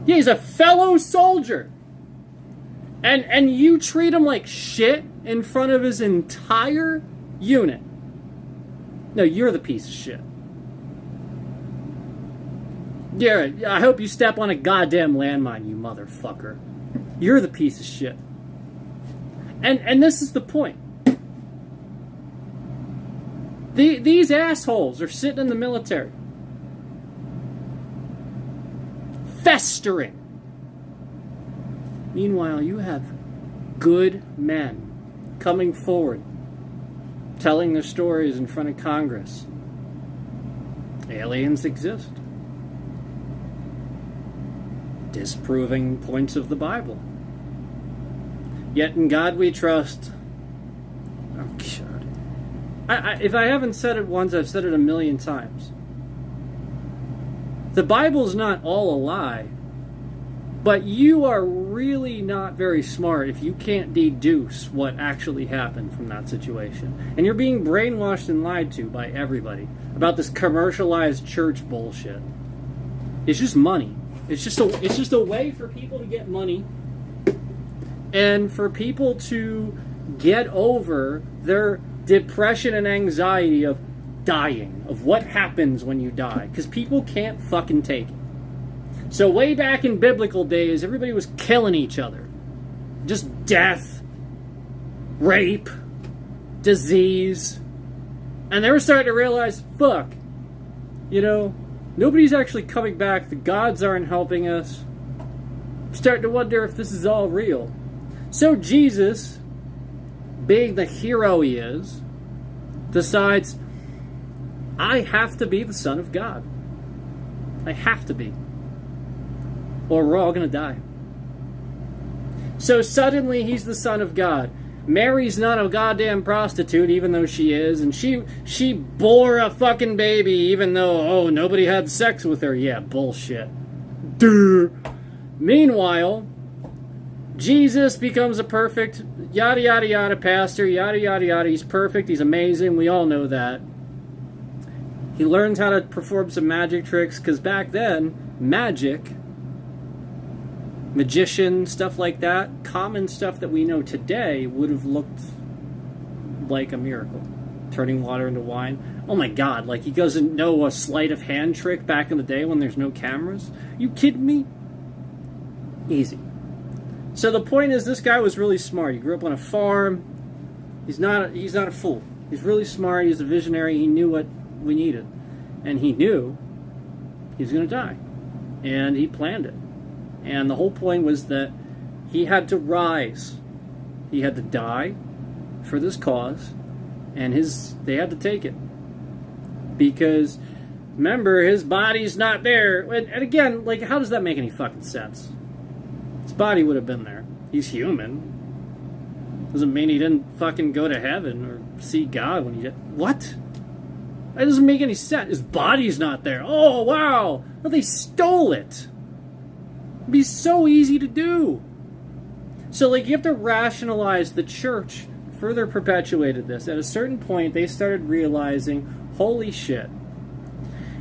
Speaker 1: He's a fellow soldier. And you treat him like shit in front of his entire unit. No, you're the piece of shit. Yeah, I hope you step on a goddamn landmine, you motherfucker. You're the piece of shit. And this is the point. These assholes are sitting in the military, festering. Meanwhile, you have good men coming forward, telling their stories in front of Congress. Aliens exist. Disproving points of the Bible. Yet in God we trust. Oh, God. If I haven't said it once, I've said it a million times. The Bible's not all a lie, but you are really not very smart if you can't deduce what actually happened from that situation. And you're being brainwashed and lied to by everybody about this commercialized church bullshit. It's just money. It's just a way for people to get money and for people to get over their depression and anxiety of dying, of what happens when you die, because people can't fucking take it. So way back in biblical days, everybody was killing each other. Just death, rape, disease. And they were starting to realize, fuck, nobody's actually coming back. The gods aren't helping us. I'm starting to wonder if this is all real. So Jesus, being the hero he is, decides, I have to be the Son of God. I have to be. Or we're all going to die. So suddenly he's the Son of God. Mary's not a goddamn prostitute, even though she is, and she bore a fucking baby, even though, nobody had sex with her. Yeah, bullshit. Duh. Meanwhile, Jesus becomes a perfect yada yada yada pastor, yada yada yada. He's perfect, he's amazing, we all know that. He learns how to perform some magic tricks, because back then, magician, stuff like that, common stuff that we know today would have looked like a miracle. Turning water into wine. Oh my God, like he doesn't know a sleight of hand trick back in the day when there's no cameras? You kidding me? Easy. So the point is, this guy was really smart. He grew up on a farm. He's not a fool. He's really smart. He's a visionary. He knew what we needed. And he knew he was going to die. And he planned it. And the whole point was that he had to rise. He had to die for this cause. And they had to take it. Because, remember, his body's not there. And again, like, how does that make any fucking sense? His body would have been there. He's human. Doesn't mean he didn't fucking go to heaven or see God when he did. What? That doesn't make any sense. His body's not there. Oh, wow. Well, they stole it. It'd be so easy to do. So, like, you have to rationalize. The church further perpetuated this. At a certain point, they started realizing, holy shit,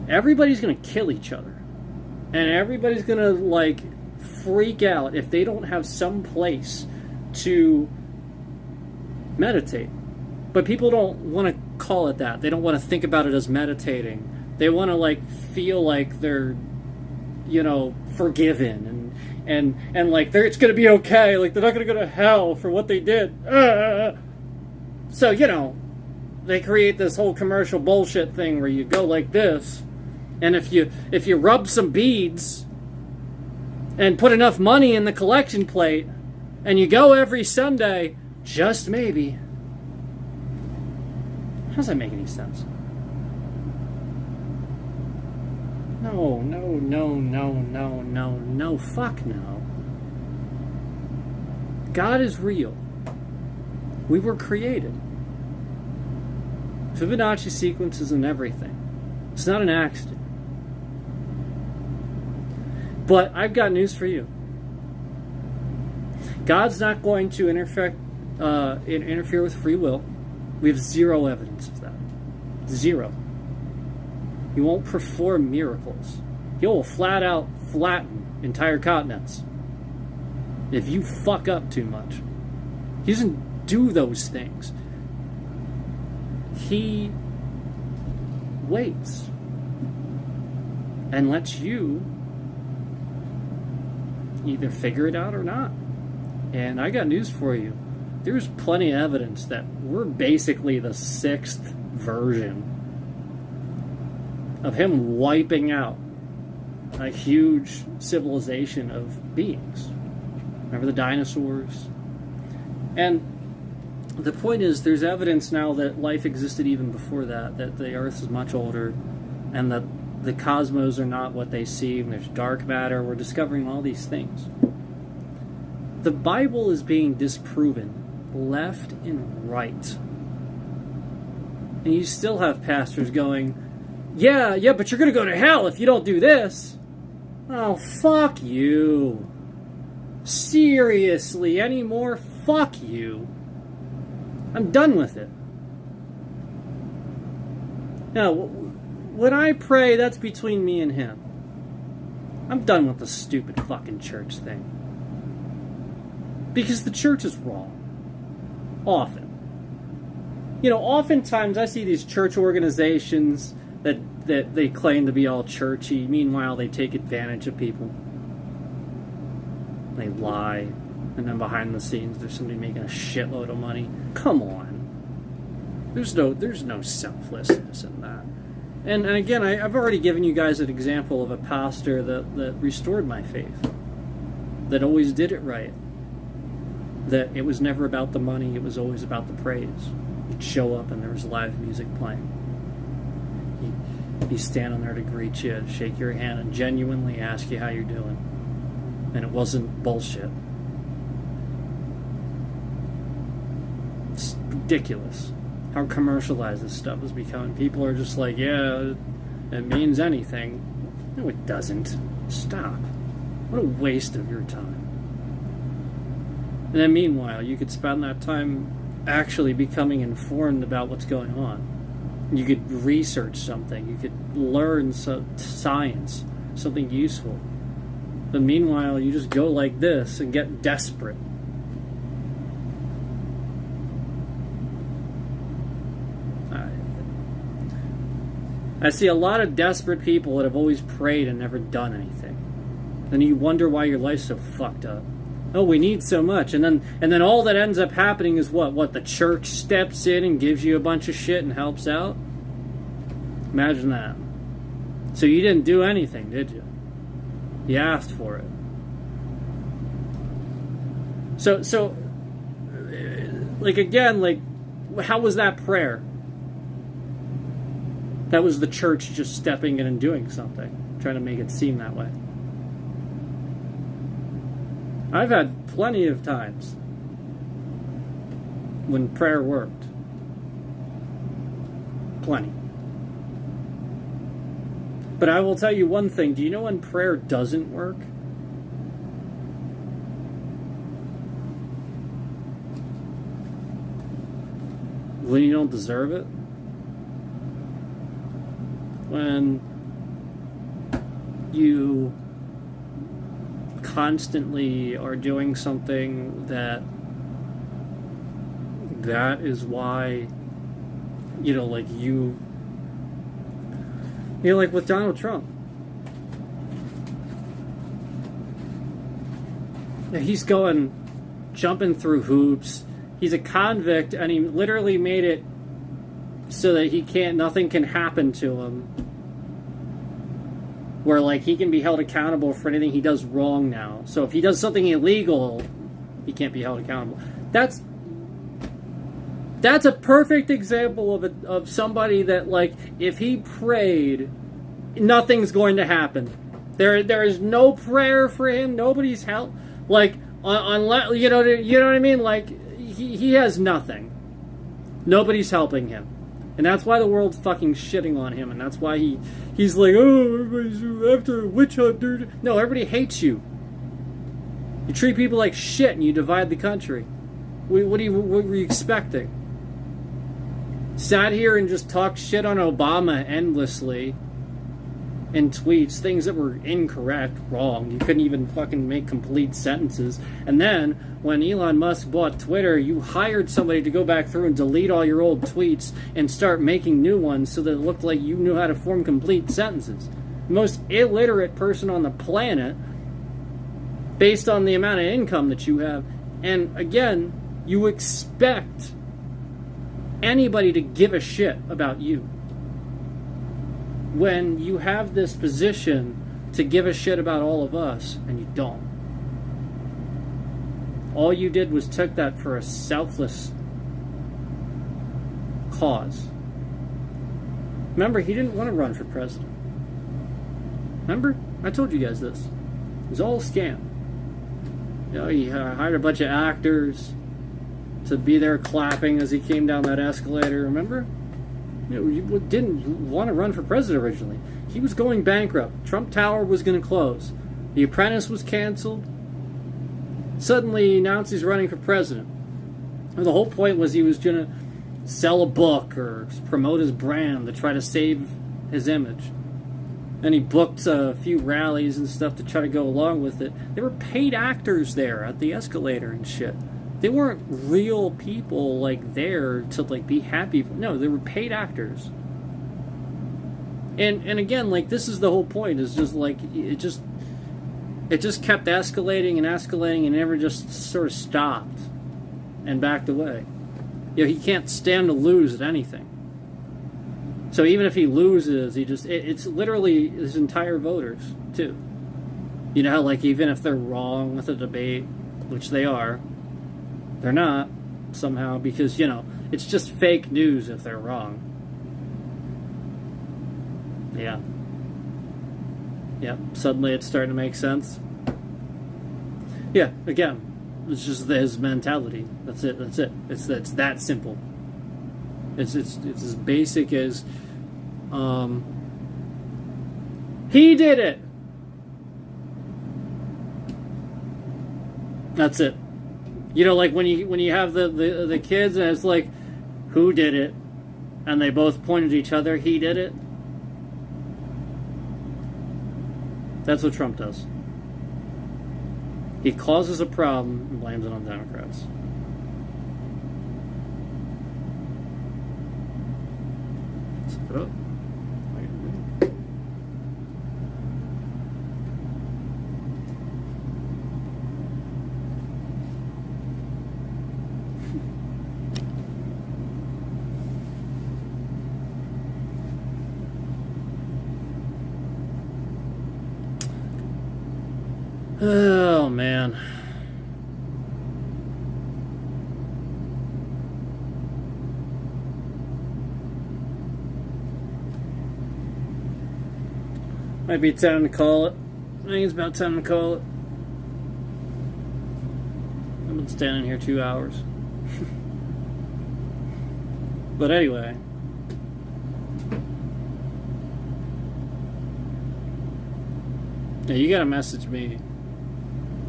Speaker 1: everybody's going to kill each other. And everybody's going to, like, freak out if they don't have some place to meditate. But people don't want to call it that. They don't want to think about it as meditating. They want to, like, feel like they're, forgiven and like it's going to be okay. Like, they're not going to go to hell for what they did. So, they create this whole commercial bullshit thing where you go like this, and if you rub some beads and put enough money in the collection plate, and you go every Sunday, just maybe. How does that make any sense? No, fuck no. God is real. We were created. Fibonacci sequences and everything. It's not an accident. But I've got news for you. God's not going to interfere with free will. We have zero evidence of that. Zero. He won't perform miracles. He will flat out flatten entire continents if you fuck up too much. He doesn't do those things. He waits and lets you either figure it out or not. And I got news for you. There's plenty of evidence that we're basically the 6th version of him wiping out a huge civilization of beings. Remember the dinosaurs? And the point is, there's evidence now that life existed even before that the Earth is much older, and that the cosmos are not what they seem. There's dark matter. We're discovering all these things. The Bible is being disproven left and right. And you still have pastors going, yeah, but you're going to go to hell if you don't do this. Oh, fuck you. Seriously, anymore? Fuck you. I'm done with it. Now, when I pray, that's between me and him. I'm done with the stupid fucking church thing. Because the church is wrong. Often. You know, oftentimes I see these church organizations that they claim to be all churchy. Meanwhile, they take advantage of people. They lie. And then behind the scenes, there's somebody making a shitload of money. Come on. There's no selflessness in that. And again, I've already given you guys an example of a pastor that restored my faith. That always did it right. That it was never about the money, it was always about the praise. You'd show up and there was live music playing. He'd be standing there to greet you, shake your hand, and genuinely ask you how you're doing. And it wasn't bullshit. It's ridiculous how commercialized this stuff is becoming. People are just like, yeah, it means anything. No, it doesn't. Stop. What a waste of your time. And then meanwhile, you could spend that time actually becoming informed about what's going on. You could research something. You could learn science, something useful. But meanwhile, you just go like this and get desperate. I see a lot of desperate people that have always prayed and never done anything. And you wonder why your life's so fucked up. Oh, we need so much. And then all that ends up happening is what? The church steps in and gives you a bunch of shit and helps out? Imagine that. So you didn't do anything, did you? You asked for it. So like again, like, how was that prayer? That was the church just stepping in and doing something, trying to make it seem that way. I've had plenty of times when prayer worked. Plenty. But I will tell you one thing. Do you know when prayer doesn't work? When you don't deserve it? When you constantly are doing something that is why, you know, like you know, like with Donald Trump. He's jumping through hoops. He's a convict, and he literally made it so that nothing can happen to him. Where, like, he can be held accountable for anything he does wrong now. So if he does something illegal, he can't be held accountable. That's a perfect example of somebody that, like, if he prayed, nothing's going to happen. There is no prayer for him. Nobody's help. Like, unless you know what I mean. Like, he has nothing. Nobody's helping him. And that's why the world's fucking shitting on him, and that's why he's like, oh, everybody's after a witch hunter. No, everybody hates you. You treat people like shit, and you divide the country. What were you expecting? Sat here and just talked shit on Obama endlessly in tweets, things that were incorrect, wrong. You couldn't even fucking make complete sentences. And then, when Elon Musk bought Twitter, you hired somebody to go back through and delete all your old tweets and start making new ones so that it looked like you knew how to form complete sentences. The most illiterate person on the planet, based on the amount of income that you have, And again, you expect anybody to give a shit about you when you have this position to give a shit about all of us, and you don't. All you did was took that for a selfless cause. Remember, he didn't want to run for president. Remember? I told you guys this. It was all a scam. You know, he hired a bunch of actors to be there clapping as he came down that escalator. Remember? You know, he didn't want to run for president originally. He was going bankrupt. Trump Tower was going to close. The Apprentice was canceled. Suddenly he announced he's running for president. And the whole point was he was going to sell a book or promote his brand to try to save his image. And he booked a few rallies and stuff to try to go along with it. There were paid actors there at the escalator and shit. They weren't real people like there to like be happy. No, they were paid actors. And again, like, this is the whole point, is just like it just kept escalating and escalating and never just sort of stopped and backed away. You know, he can't stand to lose at anything. So even if he loses, it's literally his entire voters too. You know, like, even if they're wrong with a debate, which they are, they're not somehow, because, you know, it's just fake news if they're wrong. Yeah. Yep. Suddenly it's starting to make sense. Yeah. Again, it's just his mentality. That's it. It's that simple. It's as basic as, he did it. That's it. You know, like when you have the kids and it's like, who did it? And they both point at each other. He did it. That's what Trump does. He causes a problem and blames it on Democrats. Let's look it up. Oh, man. Might be time to call it. I think it's about time to call it. I've been standing here 2 hours. But anyway. Yeah, you gotta message me.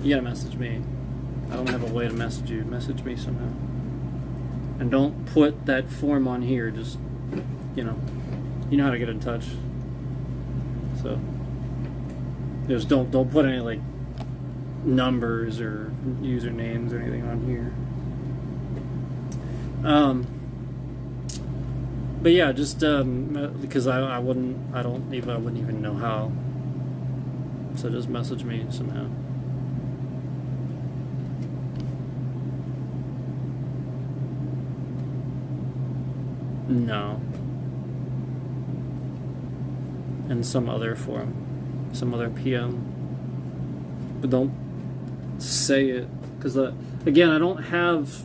Speaker 1: You gotta message me. I don't have a way to message you. Message me somehow. And don't put that form on here. Just, you know how to get in touch. So just don't put any like numbers or usernames or anything on here. But yeah, just because I wouldn't even know how. So just message me somehow. No. In some other form. Some other PM. But don't say it. Because, again, I don't have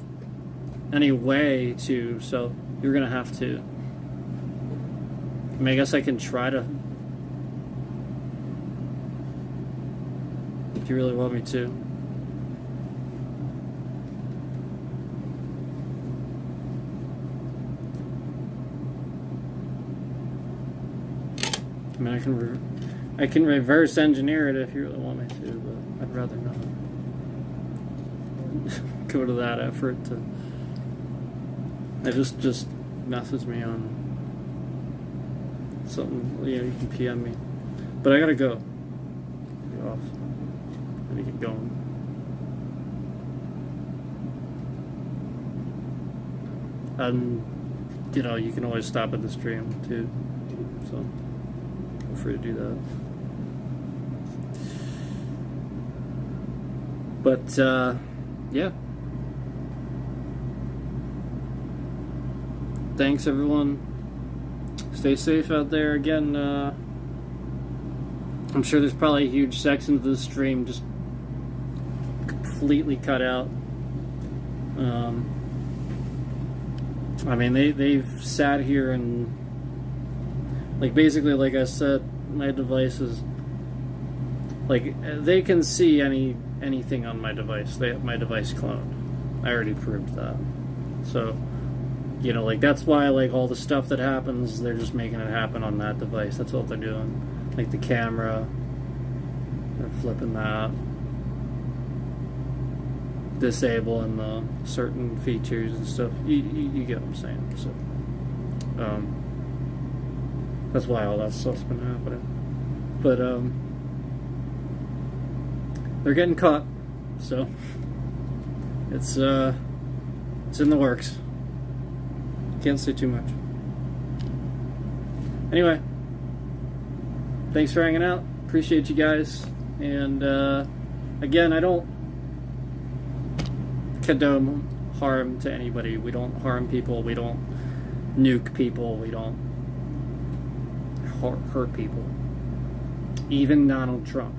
Speaker 1: any way to, so you're going to have to. I mean, I guess I can try to. If you really want me to. I mean, I can reverse engineer it if you really want me to, but I'd rather not go to that effort to. Just message me on something. Yeah, you can PM me, but I gotta go. Get off. I need to get going. And you can always stop at the stream too. So. Feel free to do that. But, yeah. thanks everyone. Stay safe out there. Again, I'm sure there's probably a huge section of this stream just completely cut out. I mean, they've sat here and, like, basically, like I said, my device is, like, they can see anything on my device. They have my device cloned. I already proved that. So, you know, like, that's why, like, all the stuff that happens, they're just making it happen on that device. That's what they're doing. Like the camera, they're flipping that, disabling the certain features and stuff. You get what I'm saying. So, that's why all that stuff's been happening. But they're getting caught, so it's in the works. Can't say too much. Anyway, thanks for hanging out. Appreciate you guys. And again, I don't condone harm to anybody. We don't harm people. We don't nuke people. We don't hurt people. Even Donald Trump.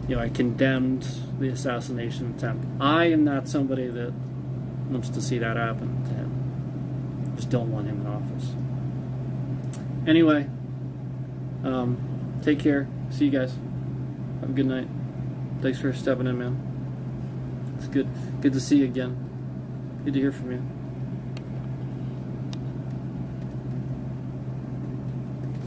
Speaker 1: You know, I condemned the assassination attempt. I am not somebody that wants to see that happen to him. Just don't want him in office. Anyway, take care. See you guys. Have a good night. Thanks for stepping in, man. It's good to see you again. Good to hear from you.